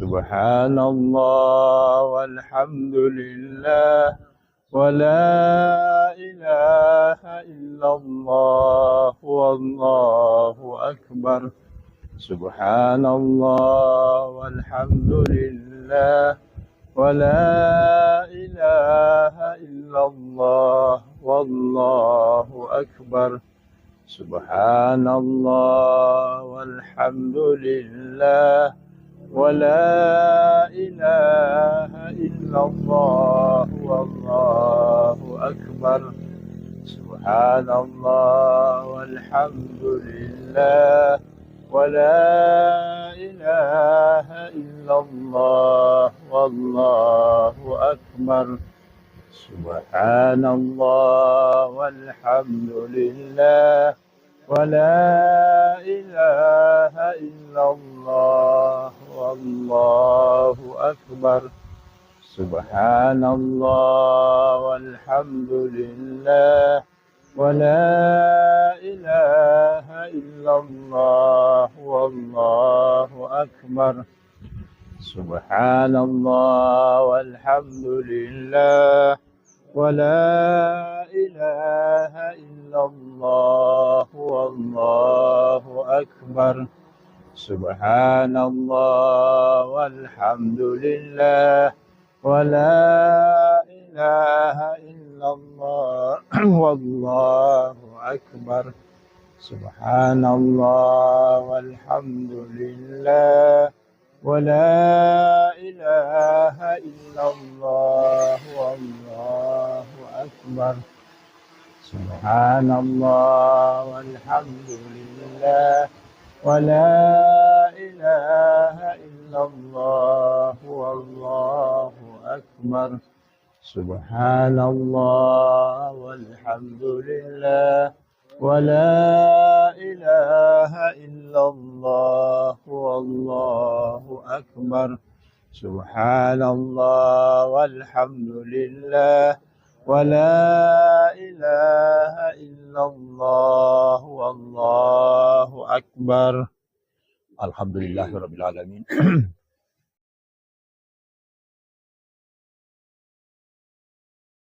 wa la ilaha illallah wallahu akbar. Subhanallah walhamdulillah wa la ilaha illallah wallahu akbar. Subhanallah walhamdulillah wa la ilaha illallah wallahu akbar. Subhanallah walhamdulillah wa la ilaha illallah wallahu akbar. Subhanallah walhamdulillah wa la ilaha illallah wallahu akbar. Subhanallah walhamdulillah wa la ilaha illallah wallahu akbar. Subhanallah walhamdulillah wa la ilaha illallah wallahu akbar. Subhanallah walhamdulillah wa la ilaha illallah wallahu akbar. Subhanallah walhamdulillah wa la ilaha illallah wallahu akbar. Subhanallah walhamdulillah wa la ilaha illallah wallahu akbar. Subhanallah walhamdulillah wa la ilaha illallah wallahu akbar. Subhanallah walhamdulillah wa la ilaha illallah wallahu akbar. Alhamdulillahirabbil alamin.